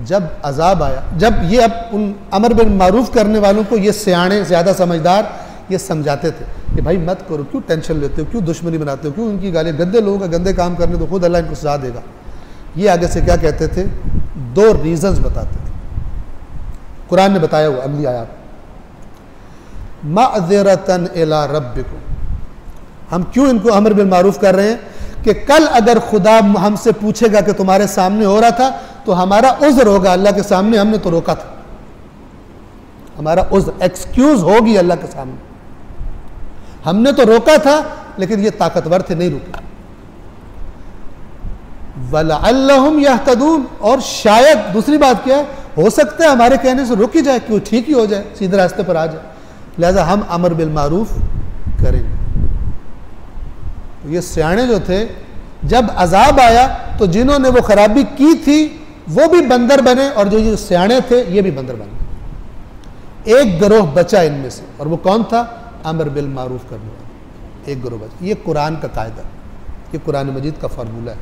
जब अजाब आया, जब ये अब उन अमर बिन मारूफ करने वालों को ये सियाणे ज़्यादा समझदार ये समझाते थे कि भाई मत करो, क्यों टेंशन लेते हो, क्यों दुश्मनी बनाते हो, क्यों उनकी गालियाँ, गंदे लोगों का गंदे काम करने दो, खुद अल्लाह इनको सजा देगा। ये आगे से क्या कहते थे, 2 रीजंस बताते थे, कुरान ने बताया हुआ अगली आयत, मअज़रतन इला रब्बिकुम, हम क्यों इनको अमर बिल मारूफ कर रहे हैं कि कल अगर खुदा हमसे पूछेगा कि तुम्हारे सामने हो रहा था तो हमारा उज़्र होगा अल्लाह के सामने, हमने तो रोका था, हमारा उज़्र, एक्सक्यूज होगी अल्लाह के सामने, हमने तो रोका था लेकिन ये ताकतवर थे नहीं रुके। वलअल्लहुम यहतदून, और शायद दूसरी बात क्या है, हो सकता है हमारे कहने से रुक ही जाए, क्यों ठीक ही हो जाए, सीधे रास्ते पर आ जाए, लिहाजा हम अमर बिल मारूफ करेंगे। तो ये सियाणे जो थे, जब अजाब आया तो जिन्होंने वो खराबी की थी वो भी बंदर बने, और जो ये सियाणे थे ये भी बंदर बने। एक गिरोह बचा इनमें से, और वो कौन था, अमर बिल मारूफ करने वाला एक गिरोह बचा। ये कुरान का कायदा, ये कुरान मजीद का फार्मूला है।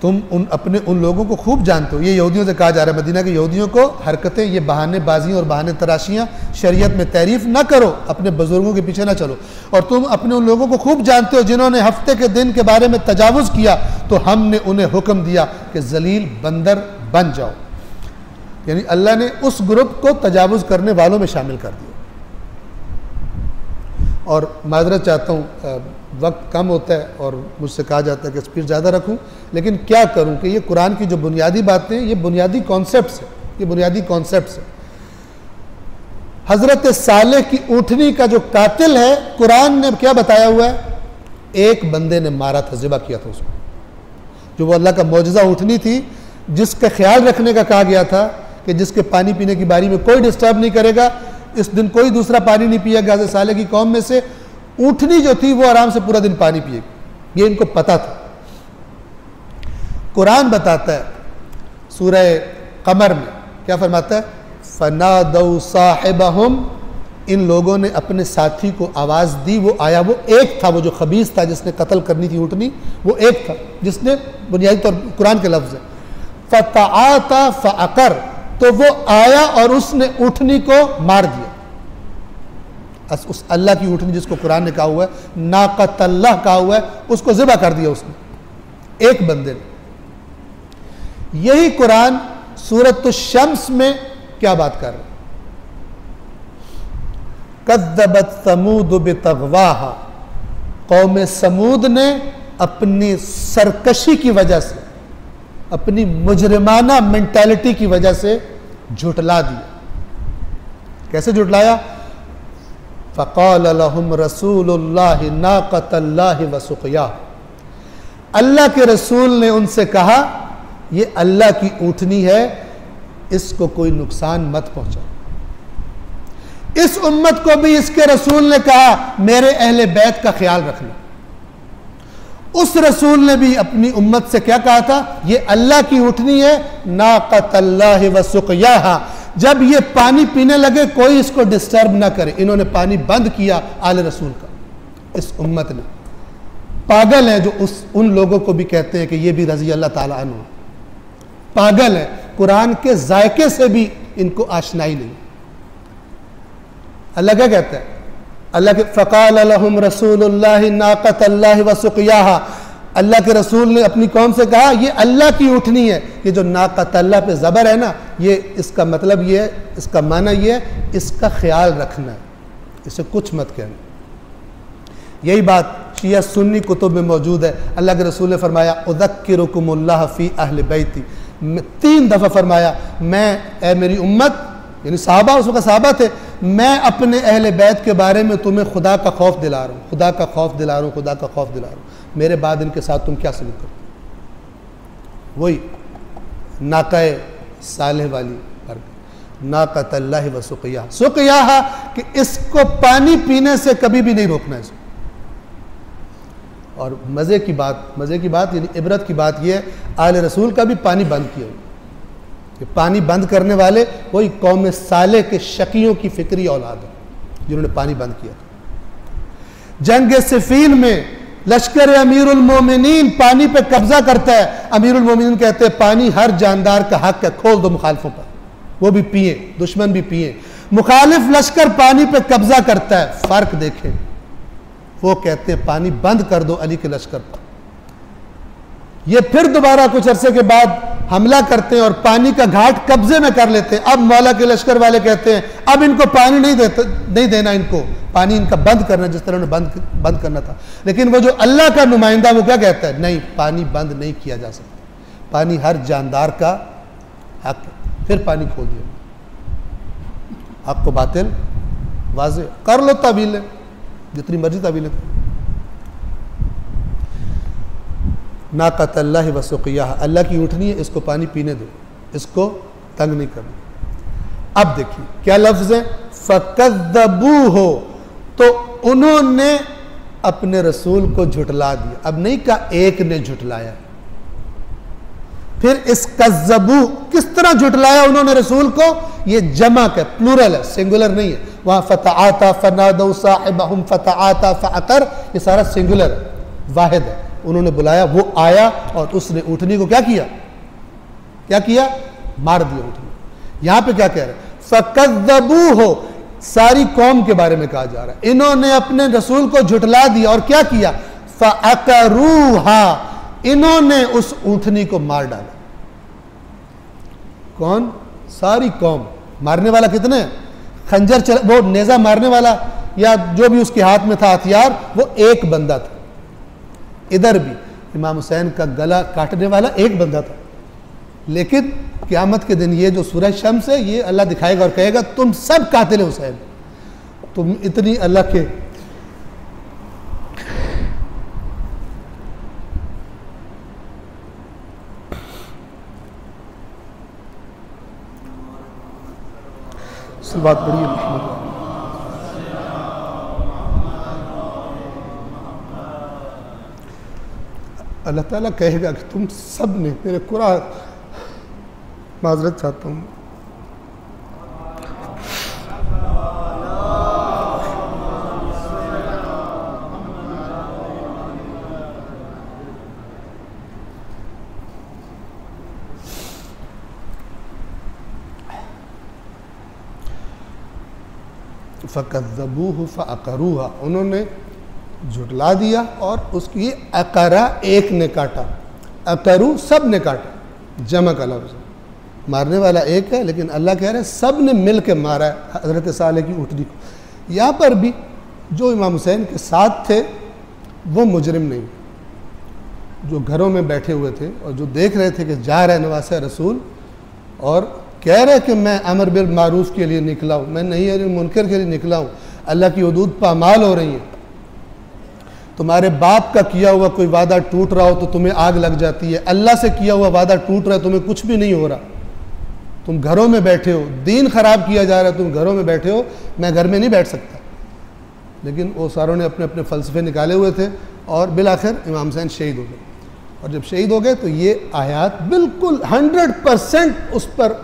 तुम उन लोगों को खूब जानते हो, ये यहूदियों से कहा जा रहा है, मदीना के यहूदियों को हरकतें, ये बहाने बाजियाँ और बहाने तराशियाँ शरीयत में तारीफ ना करो, अपने बुजुर्गों के पीछे ना चलो। और तुम अपने उन लोगों को खूब जानते हो जिन्होंने हफ्ते के दिन के बारे में तजावुज़ किया, तो हमने उन्हें हुक्म दिया कि जलील बंदर बन जाओ, यानी अल्लाह ने उस ग्रुप को तजावुज़ करने वालों में शामिल कर दिया। और माजरत चाहता हूँ, वक्त कम होता है और मुझसे कहा जाता है कि स्पीड ज़्यादा रखूं, लेकिन क्या करूं कि ये कुरान की जो बुनियादी बातें, ये बुनियादी कॉन्सेप्ट्स है, ये बुनियादी कॉन्सेप्ट्स है। हज़रत सालेह की ऊँटनी का जो कातिल है, कुरान ने क्या बताया हुआ है, एक बंदे ने मारा था, ज़िबा किया था उसको, जो वो अल्लाह का मौजज़ा ऊँटनी थी, जिसका ख्याल रखने का कहा गया था कि जिसके पानी पीने की बारी में कोई डिस्टर्ब नहीं करेगा, इस दिन कोई दूसरा पानी नहीं पिएगा। हज़रत सालेह की कौम में से ऊँटनी जो थी वो आराम से पूरा दिन पानी पिएगी, ये इनको पता था। कुरान बताता है सूरह कमर में, क्या फरमाता है, फनादौ साहिबहुम, इन लोगों ने अपने साथी को आवाज़ दी, वो आया, वो एक था, वो जो खबीस था जिसने कत्ल करनी थी ऊँटनी, वो एक था जिसने, बुनियादी तौर पर कुरान के लफ्ज़ है, फतआता फअकर, तो वो आया और उसने ऊँटनी को मार दिया। उस अल्लाह की ऊँटनी जिसको कुरान ने कहा हुआ है नाक़तल्लाह कहा हुआ है, उसको ज़िबा कर दिया उसने, एक बंदे ने। यही कुरान सूरत शम्स में क्या बात कर रहा है, कज़्ज़बत समूद बितग़वाहा, कौम समूद ने अपनी सरकशी की वजह से, अपनी मुजरिमाना मेंटालिटी की वजह से झुटला दिया। कैसे झुटलाया, फ़क़ाल लहुम रसूलुल्लाहि नाक़तल्लाहि व सुक़या, अल्लाह के रसूल ने उनसे कहा ये अल्लाह की ऊँटनी है, इसको कोई नुकसान मत पहुँचाओ। इस उम्मत को भी इसके रसूल ने कहा मेरे अहले बैत का ख्याल रखना। उस रसूल ने भी अपनी उम्मत से क्या कहा था, ये अल्लाह की ऊँटनी है, नाक़तल्लाहि व सुक़याहा, जब ये पानी पीने लगे कोई इसको डिस्टर्ब ना करे। इन्होंने पानी बंद किया आले रसूल का, इस उम्मत ने। पागल है जो उन लोगों को भी कहते हैं कि ये भी रज़ी अल्लाह ताला अन्हु, पागल है, कुरान के जायके से भी इनको आशनाई नहीं। अल्लाह क्या कहता है, अल्लाह के फ़क़ाल लहुम रसूलुल्लाहि नाक़तल्लाहि व सुक़याहा, अल्लाह के रसूल ने अपनी कौम से कहा ये अल्लाह की ऊँटनी है। ये जो नाक़तल्लाह पे ज़बर है ना, ये इसका मतलब ये है, इसका माना ये है, इसका ख्याल रखना है, इसे कुछ मत कहना। यही बात शिया सुन्नी कुतुब में मौजूद है। अल्लाह के रसूल ने फरमाया उज़क्किरुकुमुल्लाह फ़ी अहले बैती, 3 दफ़ा फरमाया मैं ए मेरी उम्मत यानी साहबा, उस वक्त साहबा थे, मैं अपने अहले बैत के बारे में तुम्हें खुदा का खौफ दिला रहा हूँ, खुदा का खौफ दिला रहा हूँ, खुदा का खौफ दिला रहा हूँ। मेरे बाद इनके साथ तुम क्या सलूक करो? वही नाक़े सालेह वाली नाक़तल्लाहि व सुक़िया, सुक़िया कि इसको पानी पीने से कभी भी नहीं रोकना इसको। और मज़े की बात यानी इबरत की बात यह है, आले रसूल का भी पानी बंद किया, कि पानी बंद करने वाले वही कौम साले के शकियों की फिक्री औलाद है जिन्होंने पानी बंद किया। जंग सिफीन में लश्कर अमीरुल मोमिनीन पानी पे कब्जा करता है। अमीरुल मोमिनीन कहते हैं पानी हर जानदार का हक है, खोल दो मुखालिफों पर, वो भी पिए, दुश्मन भी पिए। मुखालिफ लश्कर पानी पे कब्जा करता है, फर्क देखें, वो कहते हैं पानी बंद कर दो अली के लश्कर पर। ये फिर दोबारा कुछ अरसे के बाद हमला करते हैं और पानी का घाट कब्जे में कर लेते हैं। अब मौला के लश्कर वाले कहते हैं अब इनको पानी नहीं देना, इनको पानी इनका बंद करना, जिस तरह उन्हें बंद करना था। लेकिन वो जो अल्लाह का नुमाइंदा वो क्या कहता है, नहीं, पानी बंद नहीं किया जा सकता, पानी हर जानदार का हक है। फिर पानी खोल दिया, हक को बातिल वाज़े कर लो, तावीलें जितनी मर्जी तावीलें। नाक़तल्लाहि व सुक़िया, अल्लाह की ऊँटनी है, इसको पानी पीने दो, इसको तंग नहीं करना। अब देखिए क्या लफ्ज़ है, फ़कज़्ज़बूहु, तो उन्होंने अपने रसूल को झुटला दिया। अब नहीं कहा एक ने झुटलाया, फिर इस कज़्ज़बू किस तरह झुटलाया उन्होंने रसूल को, ये जमा का प्लूरल है, सिंगुलर नहीं है। वहाँ फ़तआता फ़नादौ साहिबहुम फ़तआता फ़अक़र, ये सारा सिंगुलर है, वाहिद है। उन्होंने बुलाया, वो आया और उसने ऊँटनी को क्या किया, मार दिया ऊँटनी। यहाँ पे क्या कह रहे, फ़कज़्ज़बूहु, सारी कौम के बारे में कहा जा रहा है, इन्होंने अपने रसूल को झुटला दिया और क्या किया, फ़अक़रूहा, इन्होंने उस ऊँटनी को मार डाला। कौन? सारी कौम। मारने वाला कितने? खंजर वो नेज़ा मारने वाला या जो भी उसके हाथ में था हथियार, वो एक बंदा था। इधर भी इमाम हुसैन का गला काटने वाला एक बंदा था। लेकिन क़यामत के दिन ये जो सूरज शम्स है, ये अल्लाह दिखाएगा और कहेगा तुम सब कातिल हुसैन, तुम इतनी अल्लाह के बात बड़ी है। अल्लाह ताला कहेगा कि तुम सब ने मेरे कुरान, माजरत चाहता हूँ, फ़कज़्ज़बूहु फ़अक़रूहा, उन्होंने झुटला दिया और उसकी अकरा एक ने काटा, अकरू सब ने काटा, जमा का लफ्ज़, मारने वाला एक है लेकिन अल्लाह कह रहे हैं सब ने मिल के मारा है हज़रत सालेह की ऊँटनी को। यहाँ पर भी जो इमाम हुसैन के साथ थे वो मुजरिम नहीं, जो घरों में बैठे हुए थे और जो देख रहे थे कि जा रहे नवासे रसूल और कह रहे कि मैं अमर बिल मारूफ के लिए निकला हूँ, मैं नहीं है मुनकर के लिए निकला हूँ, अल्लाह की हुदूद पामाल हो रही है। तुम्हारे बाप का किया हुआ कोई वादा टूट रहा हो तो तुम्हें आग लग जाती है, अल्लाह से किया हुआ वादा टूट रहा है, तुम्हें कुछ भी नहीं हो रहा, तुम घरों में बैठे हो, दीन ख़राब किया जा रहा है, तुम घरों में बैठे हो, मैं घर में नहीं बैठ सकता। लेकिन वो सारों ने अपने अपने फ़लसफ़े निकाले हुए थे और बिल आखिर इमाम हुसैन शहीद हो गए। और जब शहीद हो गए तो ये आयात बिल्कुल 100% उस पर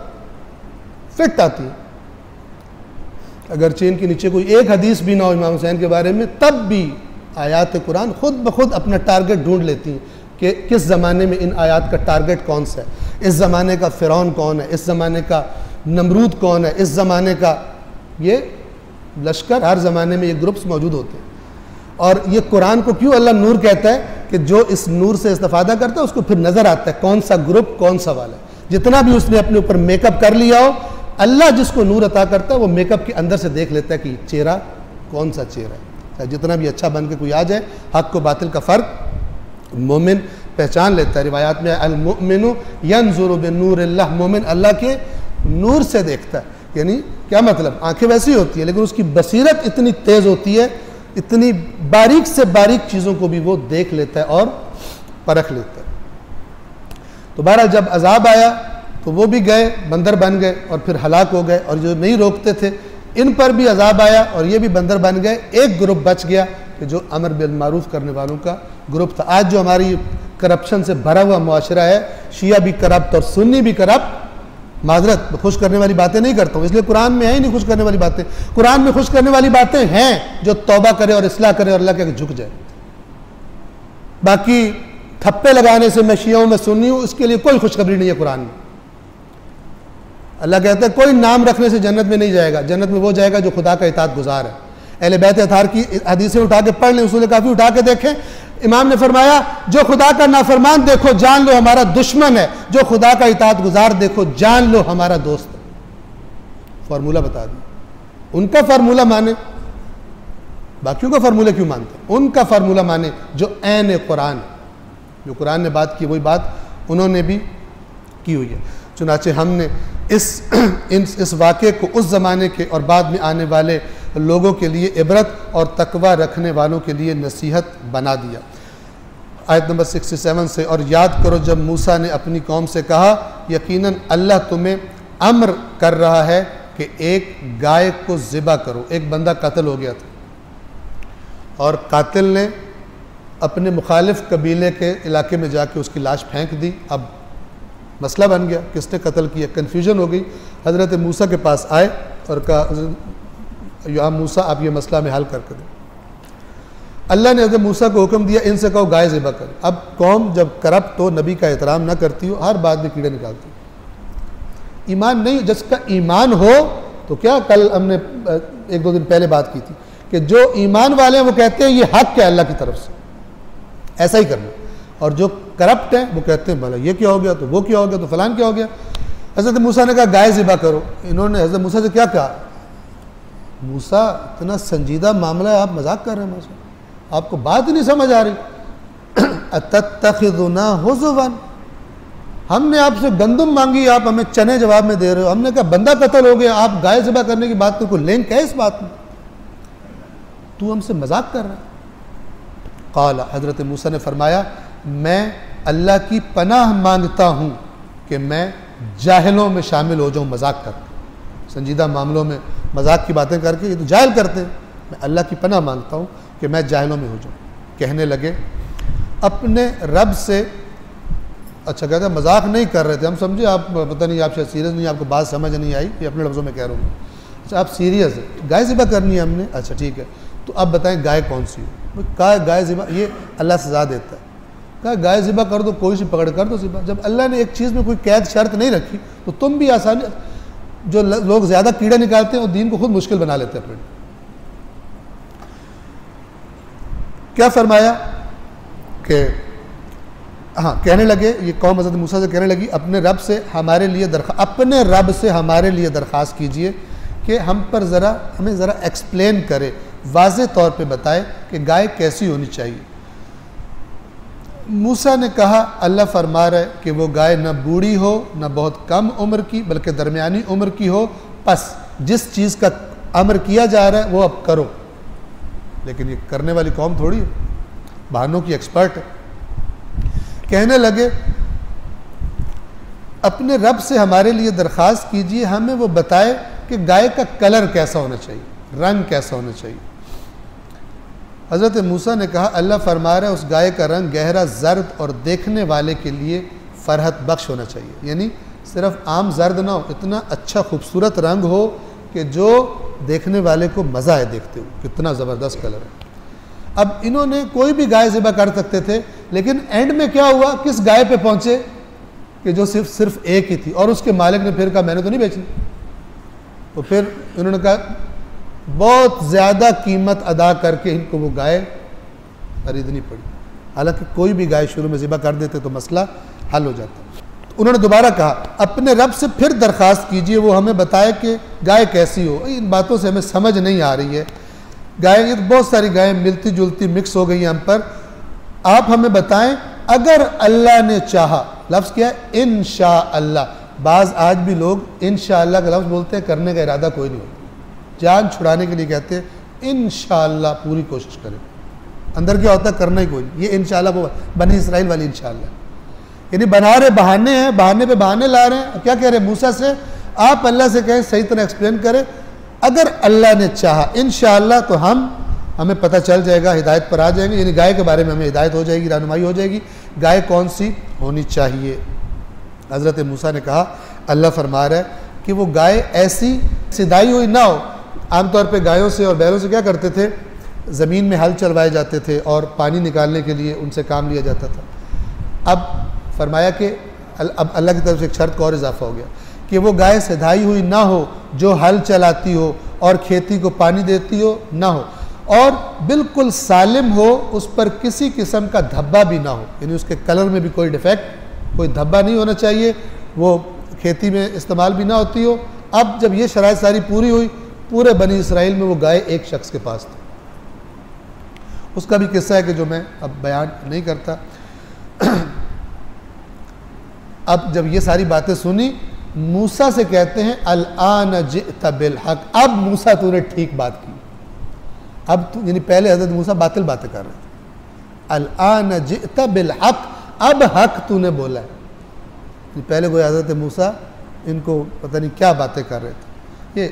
फिट आती है। अगरचे इनके नीचे कोई एक हदीस भी ना हो इमाम हुसैन के बारे में, तब भी आयात कुरान खुद ब खुद अपना टारगेट ढूंढ लेती हैं कि किस ज़माने में इन आयात का टारगेट कौन सा है, इस ज़माने का फ़िरौन कौन है, इस ज़माने का नमरूद कौन है, इस ज़माने का ये लश्कर, हर ज़माने में ये ग्रुप्स मौजूद होते हैं। और ये कुरान को क्यों अल्लाह नूर कहता है कि जो इस नूर से इस्तेफादा करता है उसको फिर नज़र आता है कौन सा ग्रुप कौन सा वाला है। जितना भी उसने अपने ऊपर मेकअप कर लिया हो, अल्लाह जिसको नूर अता करता है वो मेकअप के अंदर से देख लेता है कि चेहरा कौन सा चेहरा है। जितना भी अच्छा बन के कोई आ जाए, हक को बातिल का फ़र्क मोमिन पहचान लेता है। रिवायात में अल मुमिनु यंजुरु बिनूरिल्लाह, मोमिन अल्लाह के नूर से देखता है। यानी क्या मतलब, आंखें वैसी होती है लेकिन उसकी बसीरत इतनी तेज़ होती है, इतनी बारीक से बारीक चीज़ों को भी वो देख लेता है और परख लेता है। तो बहरहाल जब अजाब आया तो वो भी गए, बंदर बन गए और फिर हलाक हो गए, और जो नहीं रोकते थे इन पर भी अजाब आया और ये भी बंदर बन गए। एक ग्रुप बच गया कि जो अमर बिल मारूफ करने वालों का ग्रुप था। आज जो हमारी करप्शन से भरा हुआ मुआशरा है, शिया भी करप्ट और सुन्नी भी करप्ट, माजरत खुश करने वाली बातें नहीं करता हूँ, इसलिए कुरान में है ही नहीं खुश करने वाली बातें। कुरान में खुश करने वाली बातें हैं जो तौबा करे और इस्लाह करे और अल्लाह के आगे झुक जाए। बाकी थप्पे लगाने से मैं शिया हूं, मैं सुन्नी हूं, इसके लिए कोई खुशखबरी नहीं है कुरान में। अल्लाह कहता है कोई नाम रखने से जन्नत में नहीं जाएगा, जन्नत में वो जाएगा जो खुदा का इताअत गुजार है। अहले बैत अतार की हदीसें उठा के पढ़ लें, उसूल काफ़ी उठा के देखें। इमाम ने फरमाया जो खुदा का नाफरमान देखो जान लो हमारा दुश्मन है, जो खुदा का इताअत गुजार देखो जान लो हमारा दोस्त है। फार्मूला बता दिया। उनका फार्मूला माने, बाकियों का फार्मूला क्यों मानते? उनका फार्मूला माने जो ऐन कुरान है, जो कुरान ने बात की वही बात उन्होंने भी की हुई है। चुनाचे हमने इस वाक़े को उस ज़माने के और बाद में आने वाले लोगों के लिए इबरत और तकवा रखने वालों के लिए नसीहत बना दिया। आयत नंबर 67 से, और याद करो जब मूसा ने अपनी कौम से कहा यकीनन अल्लाह तुम्हें अम्र कर रहा है कि एक गाय को ज़िबा करो। एक बंदा कत्ल हो गया था और कातिल ने अपने मुखालिफ कबीले के इलाके में जाके उसकी लाश फेंक दी। अब मसला बन गया किसने कत्ल किया, कन्फ्यूजन हो गई। हज़रत मूसा के पास आए और कहा या मूसा आप ये मसला में हल करके दें। अल्लाह ने हज़रत मूसा को हुक्म दिया इनसे कहो गाय ज़िबा कर। अब कौम जब करप्ट हो, नबी का एहतराम ना करती हो, हर बात में कीड़े निकालती हो। ईमान नहीं, जिसका ईमान हो तो क्या, कल हमने 1-2 दिन पहले बात की थी कि जो ईमान वाले हैं वो कहते हैं ये हक है अल्लाह की तरफ से, ऐसा ही करना। और जो करप्ट है वो कहते हैं भला ये क्या हो गया, तो वो क्या हो गया, तो फलान क्या हो गया। हज़रत मूसा ने कहा गाय ज़िबा करो। इन्होंने हज़रत मूसा से क्या कहा, मूसा इतना संजीदा मामला है, आप मजाक कर रहे हैं मूसा, आपको बात ही नहीं समझ आ रही। अतत्तखिज़ुना हुज़ुवन, हमने आपसे गंदम मांगी, आप हमें चने जवाब में दे रहे हो। हमने कहा बंदा कत्ल हो गया, आप गाय ज़िबा करने की बात में कोई लिंक है इस बात में, तू हमसे मजाक कर रहा है। क़ाला, हज़रत मूसा ने फरमाया मैं अल्लाह की पनाह मांगता हूँ कि मैं जाहिलों में शामिल हो जाऊँ मजाक करके, संजीदा मामलों में मजाक की बातें करके ये तो जाहिल करते हैं। मैं अल्लाह की पनाह मांगता हूँ कि मैं जाहिलों में हो जाऊँ। कहने लगे अपने रब से, अच्छा कहते हैं मजाक नहीं कर रहे थे, हम समझे आप पता नहीं आप शायद सीरियस नहीं, आपको बात समझ नहीं आई, ये अपने लफ्ज़ों में कह रहा हूँ। अच्छा आप सीरियस है, गाय ज़िबा करनी है हमने, अच्छा ठीक है, तो अब बताएं गाय कौन सी हो। कहा गाय ज़िबा, ये अल्लाह सज़ा देता है। कहा गाय ज़िबा कर दो, कोई सी पकड़ कर दो ज़िबा। जब अल्लाह ने एक चीज़ में कोई कैद शर्त नहीं रखी तो तुम भी आसानी, जो लोग ज़्यादा कीड़े निकालते हैं वो दीन को खुद मुश्किल बना लेते हैं अपने। क्या फरमाया कि हाँ, कहने लगे ये कौम हज़रत मूसा से कहने लगी अपने रब से हमारे लिए दरख्वास्त कीजिए कि हम पर हमें ज़रा एक्सप्लेन करे, वाज़े तौर पे बताए कि गाय कैसी होनी चाहिए। मूसा ने कहा अल्लाह फरमा रहा है कि वो गाय न बूढ़ी हो न बहुत कम उम्र की, बल्कि दरमियानी उम्र की हो। बस जिस चीज़ का अमर किया जा रहा है वो अब करो। लेकिन ये करने वाली कौम थोड़ी है, बहानों की एक्सपर्ट है। कहने लगे अपने रब से हमारे लिए दरख्वास्त कीजिए, हमें वो बताए कि गाय का कलर कैसा होना चाहिए, रंग कैसा होना चाहिए। हज़रत मूसा ने कहा अल्लाह फरमा रहा है उस गाय का रंग गहरा जर्द और देखने वाले के लिए फ़रहत बख्श होना चाहिए, यानी सिर्फ आम जर्द ना हो, इतना अच्छा खूबसूरत रंग हो कि जो देखने वाले को मज़ा आए देखते हो, कितना ज़बरदस्त कलर है। अब इन्होंने कोई भी गाय ज़िबा कर सकते थे, लेकिन एंड में क्या हुआ, किस गाय पे पहुँचे कि जो सिर्फ एक ही थी, और उसके मालिक ने फिर कहा मैंने तो नहीं बेचनी। तो फिर इन्होंने कहा बहुत ज़्यादा कीमत अदा करके इनको वो गाय खरीदनी पड़ी। हालांकि कोई भी गाय शुरू में ज़िबा कर देते तो मसला हल हो जाता। तो उन्होंने दोबारा कहा अपने रब से फिर दरख्वास्त कीजिए वो हमें बताए कि गाय कैसी हो। इन बातों से हमें समझ नहीं आ रही है, गाय, ये तो बहुत सारी गायें मिलती जुलती मिक्स हो गई हम पर। आप हमें बताएं, अगर अल्लाह ने चाहा, लफ्ज़ क्या है? इंशाअल्लाह। बाज़ आज भी लोग इंशाअल्लाह का लफ्ज़ बोलते हैं, करने का इरादा कोई नहीं होता, जान छुड़ाने के लिए कहते हैं इंशाअल्लाह, पूरी कोशिश करें। अंदर क्या होता है? करना ही कोई नहीं। ये इंशाअल्लाह वो बनी इसराइल वाली इंशाअल्लाह, यानी बना रहे बहाने हैं, बहाने पे बहाने ला रहे हैं। क्या कह रहे हैं मूसा से? आप अल्लाह से कहें, सही तरह एक्सप्लेन करें, अगर अल्लाह ने चाहा इंशाअल्लाह तो हमें पता चल जाएगा, हिदायत पर आ जाएंगे, यानी गाय के बारे में हमें हिदायत हो जाएगी, रहनुमाई हो जाएगी, गाय कौन सी होनी चाहिए। हज़रत मूसा ने कहा, अल्लाह फरमा रहा है कि वो गाय ऐसी सिधाई हुई ना हो। आमतौर पे गायों से और बैलों से क्या करते थे? ज़मीन में हल चलवाए जाते थे और पानी निकालने के लिए उनसे काम लिया जाता था। अब फरमाया कि अब अल्लाह की तरफ से एक शर्त का और इजाफा हो गया कि वो गाय सिधाई हुई ना हो, जो हल चलाती हो और खेती को पानी देती हो ना हो, और बिल्कुल सालिम हो, उस पर किसी किस्म का धब्बा भी ना हो, यानी उसके कलर में भी कोई डिफेक्ट, कोई धब्बा नहीं होना चाहिए, वो खेती में इस्तेमाल भी ना होती हो। अब जब ये शराइत सारी पूरी हुई, पूरे बनी इसराइल में वो गाय एक शख्स के पास थी। उसका भी किस्सा है कि जो मैं अब बयान नहीं करता। अब जब ये सारी बातें सुनी, मूसा से कहते हैं अल-आन जिअ्ता बिल हक, अब मूसा तूने ठीक बात की। अब तू, यानी पहले हज़रत मूसा बातिल बातें कर रहे थे, अल-आन जिअ्ता बिल हक, अब हक तूने बोला है। पहले कोई हज़रत मूसा इनको पता नहीं क्या बातें कर रहे थे। ये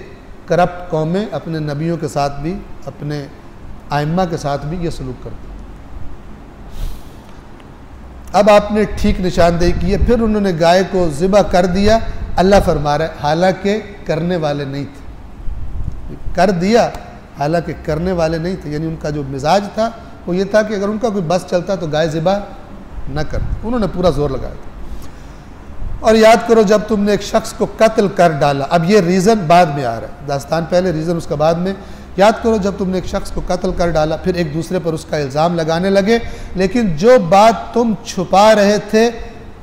करप्ट कौमें अपने नबियों के साथ भी, अपने आइम्मा के साथ भी ये सलूक करते। अब आपने ठीक निशानदेही की है, फिर उन्होंने गाय को ज़िबा कर दिया। अल्लाह फरमा रहा है, हालांकि करने वाले नहीं थे, कर दिया हालांकि करने वाले नहीं थे, यानी उनका जो मिजाज था वो ये था कि अगर उनका कोई बस चलता तो गाय ज़िबा न करते। उन्होंने पूरा जोर लगाया था। और याद करो, जब तुमने एक शख्स को कत्ल कर डाला, अब ये रीज़न बाद में आ रहा है, दास्तान पहले, रीज़न उसका बाद में। याद करो, जब तुमने एक शख्स को कत्ल कर डाला, फिर एक दूसरे पर उसका इल्ज़ाम लगाने लगे, लेकिन जो बात तुम छुपा रहे थे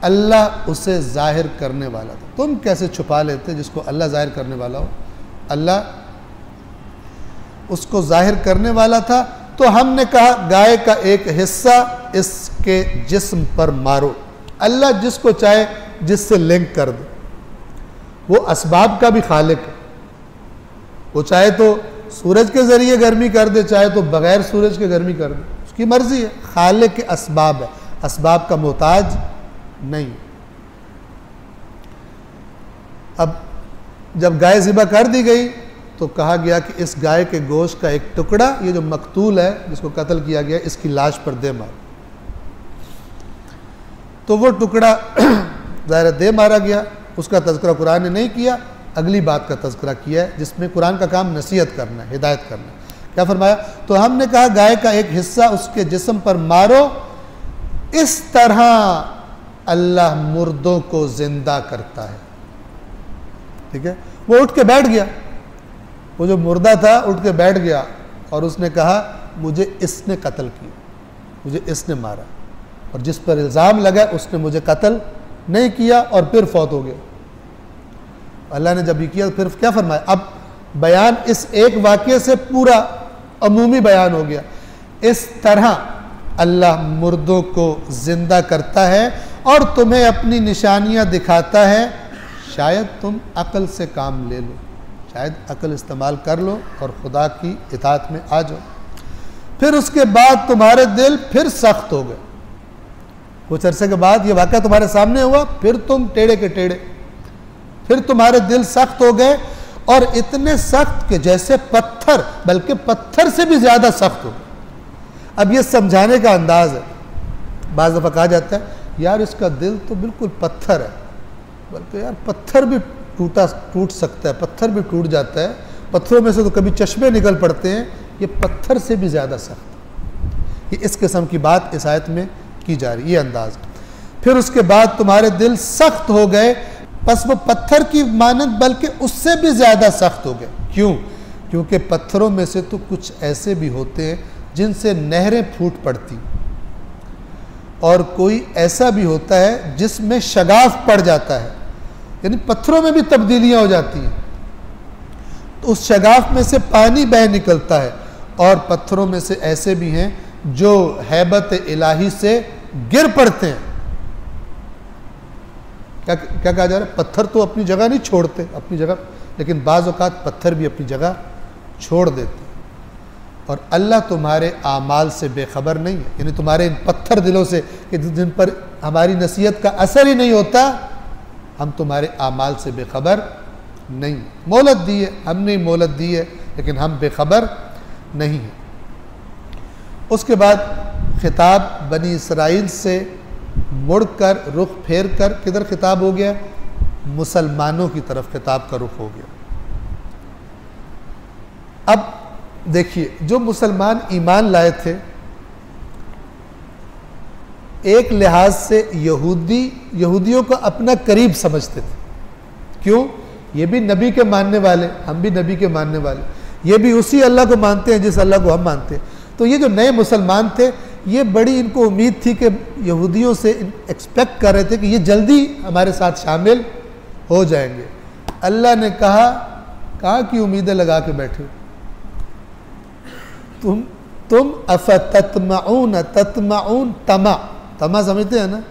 अल्लाह उसे ज़ाहिर करने वाला था। तुम कैसे छुपा लेते जिसको अल्लाह ज़ाहिर करने वाला हो? अल्लाह उसको ज़ाहिर करने वाला था। तो हमने कहा गाय का एक हिस्सा इसके जिस्म पर मारो। अल्लाह जिसको चाहे जिससे लिंक कर दे, वो असबाब का भी खालिक है। वो चाहे तो सूरज के ज़रिए गर्मी कर दे, चाहे तो बग़ैर सूरज के गर्मी कर दे, उसकी मर्ज़ी है। खालिक के असबाब है, असबाब का मोहताज नहीं। अब जब गाय ज़िबा कर दी गई तो कहा गया कि इस गाय के गोश्त का एक टुकड़ा, ये जो मकतूल है जिसको कत्ल किया गया, इसकी लाश पर दे मार। तो वो टुकड़ा ज़ाहिर दे मारा गया। उसका तज़किरा कुरान ने नहीं किया, अगली बात का तज़किरा किया है जिसमें कुरान का काम नसीहत करना है, हिदायत करना है। क्या फरमाया? तो हमने कहा गाय का एक हिस्सा उसके जिस्म पर मारो, इस तरह अल्लाह मुर्दों को जिंदा करता है। ठीक है, वो उठ के बैठ गया, वो जो मुर्दा था उठ के बैठ गया और उसने कहा मुझे इसने कत्ल किया, मुझे इसने मारा, और जिस पर इल्ज़ाम लगा उसने मुझे कत्ल नहीं किया, और फिर फौत हो गया। अल्लाह ने जब ये किया फिर क्या फरमाया? अब बयान इस एक वाक़ये से पूरा अमूमी बयान हो गया। इस तरह अल्लाह मुर्दों को ज़िंदा करता है और तुम्हें अपनी निशानियाँ दिखाता है, शायद तुम अक्ल से काम ले लो, शायद अक्ल इस्तेमाल कर लो और खुदा की इताअत में आ जाओ। फिर उसके बाद तुम्हारे दिल फिर सख्त हो गए। कुछ अरसे के बाद ये वाक़या तुम्हारे सामने हुआ, फिर तुम टेढ़े के टेढ़े, फिर तुम्हारे दिल सख्त हो गए, और इतने सख्त कि जैसे पत्थर, बल्कि पत्थर से भी ज़्यादा सख्त हो गए। अब ये समझाने का अंदाज़ है। बाज़ दफ़ा कहा जाता है यार इसका दिल तो बिल्कुल पत्थर है, बल्कि यार पत्थर भी टूट सकता है, पत्थर भी टूट जाता है, पत्थरों में से तो कभी चश्मे निकल पड़ते हैं, ये पत्थर से भी ज़्यादा सख्त। ये इस किस्म की बात इस आयत में की जा रही, ये अंदाज़। फिर उसके बाद तुम्हारे दिल सख्त हो गए, बस वो पत्थर की मानंद बल्कि उससे भी ज़्यादा सख्त हो गए। क्यों? क्योंकि पत्थरों में से तो कुछ ऐसे भी होते हैं जिनसे नहरें फूट पड़ती, और कोई ऐसा भी होता है जिसमें शगाफ पड़ जाता है, यानी पत्थरों में भी तब्दीलियां हो जाती हैं। तो उस शगाफ में से पानी बह निकलता है, और पत्थरों में से ऐसे भी हैं जो हैबत इलाही से गिर पड़ते हैं। क्या क्या कहा जा रहा है? पत्थर तो अपनी जगह नहीं छोड़ते अपनी जगह, लेकिन बाज़ औक़ात पत्थर भी अपनी जगह छोड़ देते। और अल्लाह तुम्हारे आमाल से बेखबर नहीं है, यानी तुम्हारे इन पत्थर दिलों से कि जिन पर हमारी नसीहत का असर ही नहीं होता, हम तुम्हारे आमाल से बेखबर नहीं। मोहलत दी है, हमने मोहलत दी है, लेकिन हम बेखबर नहीं हैं। उसके बाद खिताब बनी इसराइल से मुड़कर रुख फेर कर किधर खिताब हो गया? मुसलमानों की तरफ खिताब का रुख हो गया। अब देखिए, जो मुसलमान ईमान लाए थे, एक लिहाज से यहूदियों को अपना करीब समझते थे। क्यों? ये भी नबी के मानने वाले, हम भी नबी के मानने वाले, ये भी उसी अल्लाह को मानते हैं जिस अल्लाह को हम मानते हैं। तो ये जो नए मुसलमान थे, ये बड़ी इनको उम्मीद थी कि यहूदियों से एक्सपेक्ट कर रहे थे कि ये जल्दी हमारे साथ शामिल हो जाएंगे। अल्लाह ने कहा, कहाँ की उम्मीदें लगा के बैठे हो तुम अफततमाऊन तमा समझते हैं ना?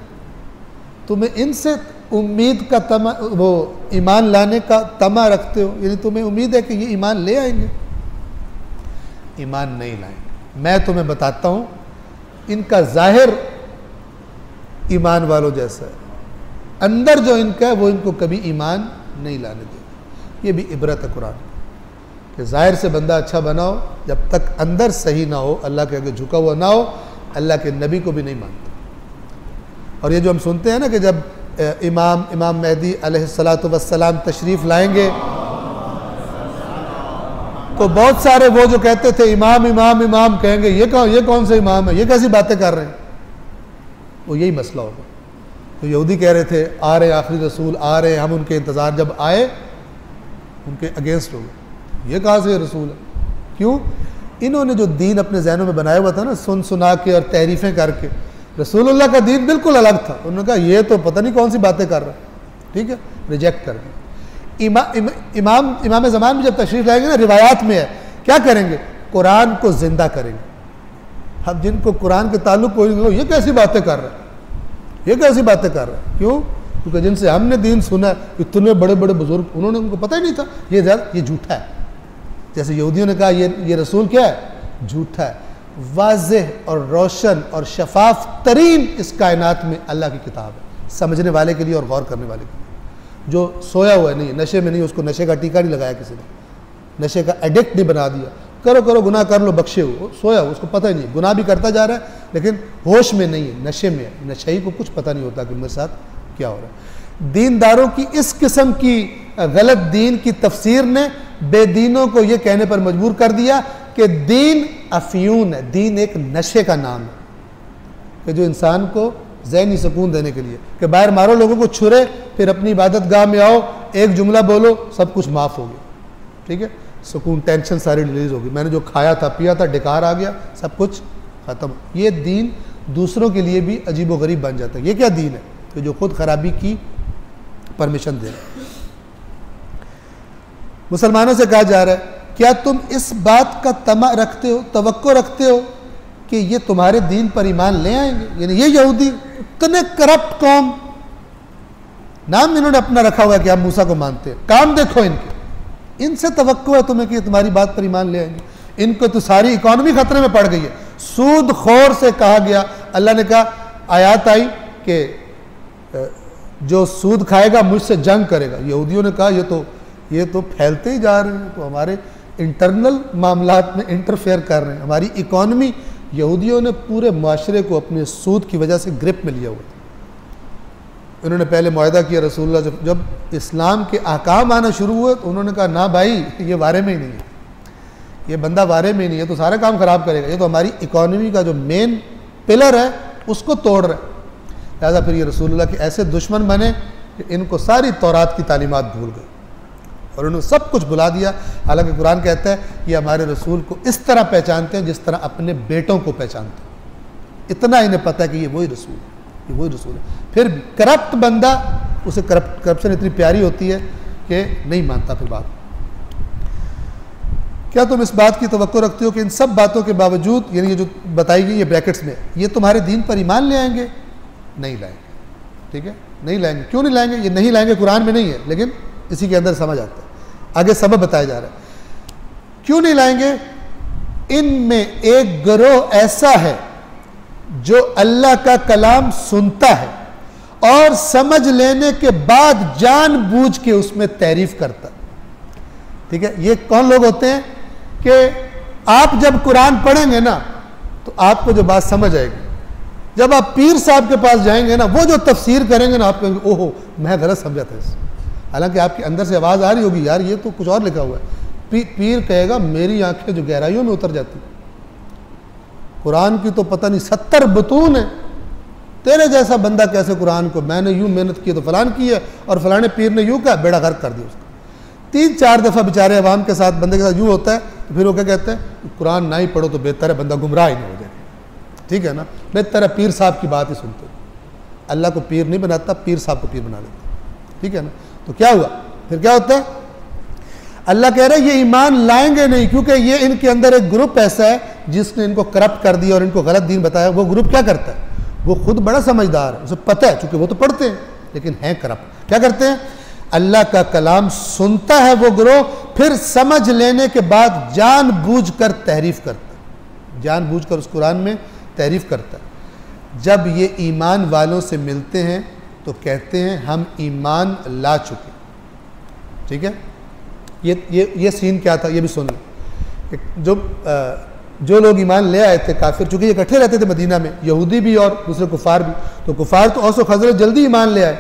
तुम्हें इनसे उम्मीद का तमा, वो ईमान लाने का तमा रखते हो, यानी तुम्हें उम्मीद है कि ये ईमान ले आएंगे। ईमान नहीं लाएंगे। मैं तुम्हें बताता हूँ, इनका जाहिर ईमान वालों जैसा है, अंदर जो इनका है वो इनको कभी ईमान नहीं लाने देगा। ये भी इबरत है कुरान कि जाहिर से बंदा अच्छा बनाओ, जब तक अंदर सही ना हो, अल्लाह के आगे झुका हुआ ना हो, अल्लाह के नबी को भी नहीं मानता। और ये जो हम सुनते हैं ना कि जब इमाम मेहदी अलैहिस्सलातु वस्सलाम तशरीफ़ लाएंगे, तो बहुत सारे वो जो कहते थे इमाम इमाम इमाम कहेंगे, ये कौन सा इमाम है, ये कैसी बातें कर रहे हैं? वो यही मसला होगा। तो यहूदी कह रहे थे आ रहे आखिरी रसूल आ रहे, हम उनके इंतज़ार, जब आए उनके अगेंस्ट हो गए, ये कहाँ से रसूल है? क्यों? इन्होंने जो दीन अपने जहनों में बनाया हुआ था ना, सुन सुना के और तारीफ़ें करके, रसूलुल्लाह का दीन बिल्कुल अलग था। उन्होंने कहा ये तो पता नहीं कौन सी बातें कर रहा है, ठीक है, रिजेक्ट कर दिया। इमाम ज़मान भी जब तशरीफ़ लाएंगे ना, रिवायात में है, क्या करेंगे? कुरान को ज़िंदा करेंगे। अब जिनको कुरान के ताल्लुक़ को, ये कैसी बातें कर रहे हैं, ये कैसी बातें कर रहे हैं? क्यों? क्योंकि जिनसे हमने दीन सुना है, इतने बड़े बड़े बुजुर्ग, उन्होंने, उनको पता ही नहीं था ये झूठा है। जैसे यहूदियों ने कहा ये रसूल क्या है? झूठा है। वाज़ेह और रोशन और शफाफ तरीन इस कायनात में अल्लाह की किताब है, समझने वाले के लिए और गौर करने वाले के लिए। जो सोया हुआ नहीं, नशे में नहीं, उसको नशे का टीका नहीं लगाया किसी ने, नशे का एडिक्ट नहीं बना दिया, करो गुनाह कर लो बख्शे हो, सोया हो, उसको पता ही नहीं, गुनाह भी करता जा रहा है लेकिन होश में नहीं है, नशे में है। नशेई को कुछ पता नहीं होता कि मेरे साथ क्या हो रहा है। दीनदारों की इस किस्म की गलत दीन की तफसीर ने बेदीनों को यह कहने पर मजबूर कर दिया कि दीन अफ्यून है, दीन एक नशे का नाम है कि जो इंसान को ज़हनी सुकून देने के लिए, कि बाहर मारो लोगों को छुरे, फिर अपनी इबादत गाह में आओ, एक जुमला बोलो, सब कुछ माफ़ हो गया, ठीक है, सुकून, टेंशन सारी रिलीज़ होगी, मैंने जो खाया था पिया था डिकार आ गया, सब कुछ ख़त्म। ये दीन दूसरों के लिए भी अजीब व गरीब बन जाता है। ये क्या दीन है कि जो खुद खराबी की परमिशन दे रहा है। मुसलमानों से कहा जा रहा है, क्या तुम इस बात का तमा रखते हो, तवक्को रखते हो कि ये तुम्हारे दीन पर ईमान ले आएंगे? यानी ये यहूदी इतने करप्ट कौम, नाम इन्होंने अपना रखा हुआ है कि हम मूसा को मानते हैं, काम देखो इनके, इनसे तवक्को है तुम्हें कि तुम्हारी बात पर ईमान ले आएंगे। इनको तो सारी इकॉनमी खतरे में पड़ गई है। सूद खोर से कहा गया, अल्लाह ने कहा, आयत आई कि जो सूद खाएगा मुझसे जंग करेगा। यहूदियों ने कहा ये तो फैलते ही जा रहे हैं, तो हमारे इंटरनल मामलात में इंटरफेयर कर रहे हैं, हमारी इकॉनमी। यहूदियों ने पूरे माशरे को अपने सूद की वजह से ग्रिप में लिया हुआ था। उन्होंने पहले मुआहदा किया रसूलुल्लाह से, जब इस्लाम के अहकाम आना शुरू हुए तो उन्होंने कहा ना भाई, ये वारे में ही नहीं है, ये बंदा वारे में ही नहीं है, तो सारा काम ख़राब करेगा, ये तो हमारी इकॉनमी का जो मेन पिलर है उसको तोड़ रहा है। लिहाजा फिर ये रसूलुल्लाह के ऐसे दुश्मन बने कि इनको सारी तौरात की तालीमात भूल गए और उन्होंने सब कुछ भुला दिया। हालांकि कुरान कहता है ये हमारे रसूल को इस तरह पहचानते हैं जिस तरह अपने बेटों को पहचानते हैं। इतना इन्हें पता है कि ये वही रसूल है, ये वही रसूल है। फिर करप्ट बंदा, उसे करप्शन इतनी प्यारी होती है कि नहीं मानता फिर बात। क्या तुम इस बात की तवक्को रखते हो कि इन सब बातों के बावजूद, यानी ये जो बताई गई ये ब्रैकेट्स में, ये तुम्हारे दीन पर ईमान ले आएंगे? नहीं लाएंगे। ठीक है, नहीं लाएंगे। क्यों नहीं लाएंगे? ये नहीं लाएंगे कुरान में नहीं है, लेकिन इसी के अंदर समझ आता है, आगे सबब बताया जा रहा है। क्यों नहीं लाएंगे? इनमें एक गिरोह ऐसा है जो अल्लाह का कलाम सुनता है और समझ लेने के बाद जानबूझ के उसमें तारीफ करता। ठीक है, ये कौन लोग होते हैं कि आप जब कुरान पढ़ेंगे ना तो आपको जो बात समझ आएगी, जब आप पीर साहब के पास जाएंगे ना, वो जो तफसीर करेंगे ना, आप कहेंगे ओहो मैं गलत समझा था इसे, हालांकि आपके अंदर से आवाज़ आ रही होगी यार ये तो कुछ और लिखा हुआ है। पीर कहेगा मेरी आंखें जो गहराइयों में उतर जाती, कुरान की तो पता नहीं 70 बतून है, तेरे जैसा बंदा कैसे कुरान को, मैंने यूं मेहनत की तो फलान की है और फलाने पीर ने यूं कहा, बेड़ा गर्क कर दिया उसका। 3-4 दफ़ा बेचारे अवाम के साथ, बंदे के साथ यूँ होता है, तो फिर वो क्या कहते हैं, कुरान ना ही पढ़ो तो बेहतर है, बंदा गुमराह ही नहीं हो जाए। ठीक है ना, बेहतर है पीर साहब की बात ही सुनते। अल्लाह को पीर नहीं बनाता, पीर साहब को पीर बना लेता। ठीक है ना, तो क्या हुआ फिर, क्या होता है? अल्लाह कह रहा है ये ईमान लाएंगे नहीं, क्योंकि ये इनके अंदर एक ग्रुप ऐसा है जिसने इनको करप्ट कर दिया और इनको गलत दीन बताया। वो ग्रुप क्या करता है? वो खुद बड़ा समझदार है, उसे पता है, चूंकि वो तो पढ़ते हैं, लेकिन हैं करप्ट। क्या करते हैं? अल्लाह का कलाम सुनता है वो गिरोह, फिर समझ लेने के बाद जानबूझकर तहरीफ करता है, जानबूझकर उस कुरान में तहरीफ करता है। जब ये ईमान वालों से मिलते हैं तो कहते हैं हम ईमान ला चुके। ठीक है, ये सीन क्या था ये भी सुन लें। जो लोग ईमान ले आए थे काफिर, चूंकि ये इकट्ठे रहते थे मदीना में, यहूदी भी और दूसरे कुफार भी, तो कुफार तो औस व खज़रज जल्दी ईमान ले आए।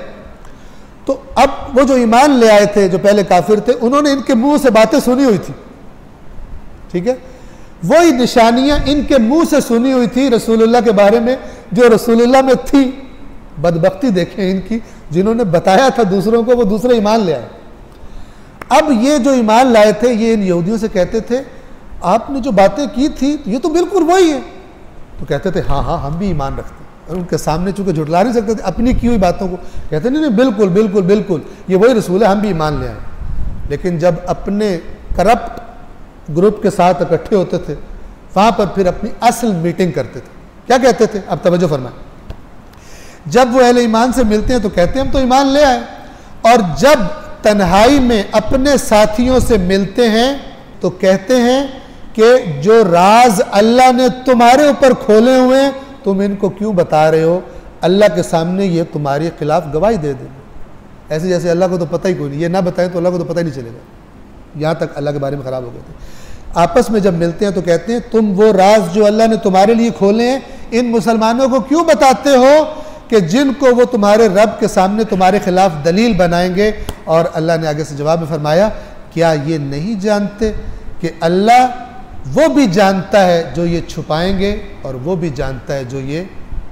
तो अब वो जो ईमान ले आए थे, जो पहले काफिर थे, उन्होंने इनके मुंह से बातें सुनी हुई थी। ठीक है, वही निशानियां इनके मुंह से सुनी हुई थी रसूलुल्लाह के बारे में, जो रसूलुल्लाह में थी। बदबख्ती देखें इनकी, जिन्होंने बताया था दूसरों को, वो दूसरे ईमान ले आए। अब ये जो ईमान लाए थे, ये इन यहूदियों से कहते थे आपने जो बातें की थी ये तो बिल्कुल वही है। तो कहते थे हाँ हाँ हम भी ईमान रखते हैं, और उनके सामने चूंकि झुटला नहीं सकते थे अपनी की हुई बातों को, कहते नहीं नहीं बिल्कुल बिल्कुल बिल्कुल ये वही रसूल है, हम भी ईमान ले आए। लेकिन जब अपने करप्ट ग्रुप के साथ इकट्ठे होते थे, वहाँ पर फिर अपनी असल मीटिंग करते थे। क्या कहते थे? अब तवज्जो फरमाएं। जब वो अहले ईमान से मिलते हैं तो कहते हैं हम तो ईमान ले आए, और जब तन्हाई में अपने साथियों से मिलते हैं तो कहते हैं कि जो राज अल्लाह ने तुम्हारे ऊपर खोले हुए हैं तुम इनको क्यों बता रहे हो, अल्लाह के सामने ये तुम्हारे खिलाफ गवाही दे दें। ऐसे जैसे अल्लाह को तो पता ही कोई नहीं, ये ना बताएं तो अल्लाह को तो पता ही नहीं चलेगा। यहाँ तक अल्लाह के बारे में ख़राब हो गए थे। आपस में जब मिलते हैं तो कहते हैं तुम वो राज जो अल्लाह ने तुम्हारे लिए खोले हैं इन मुसलमानों को क्यों बताते हो कि जिनको वो तुम्हारे रब के सामने तुम्हारे खिलाफ दलील बनाएंगे। और अल्लाह ने आगे से जवाब में फरमाया क्या ये नहीं जानते कि अल्लाह वो भी जानता है जो ये छुपाएंगे और वो भी जानता है जो ये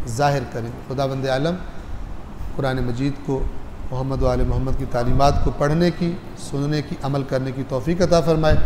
जाहिर करेंगे। खुदावंद आलम कुरान मजीद को, मोहम्मद व आले मोहम्मद की तालीमात को पढ़ने की, सुनने की, अमल करने की तौफीक अता फरमाए।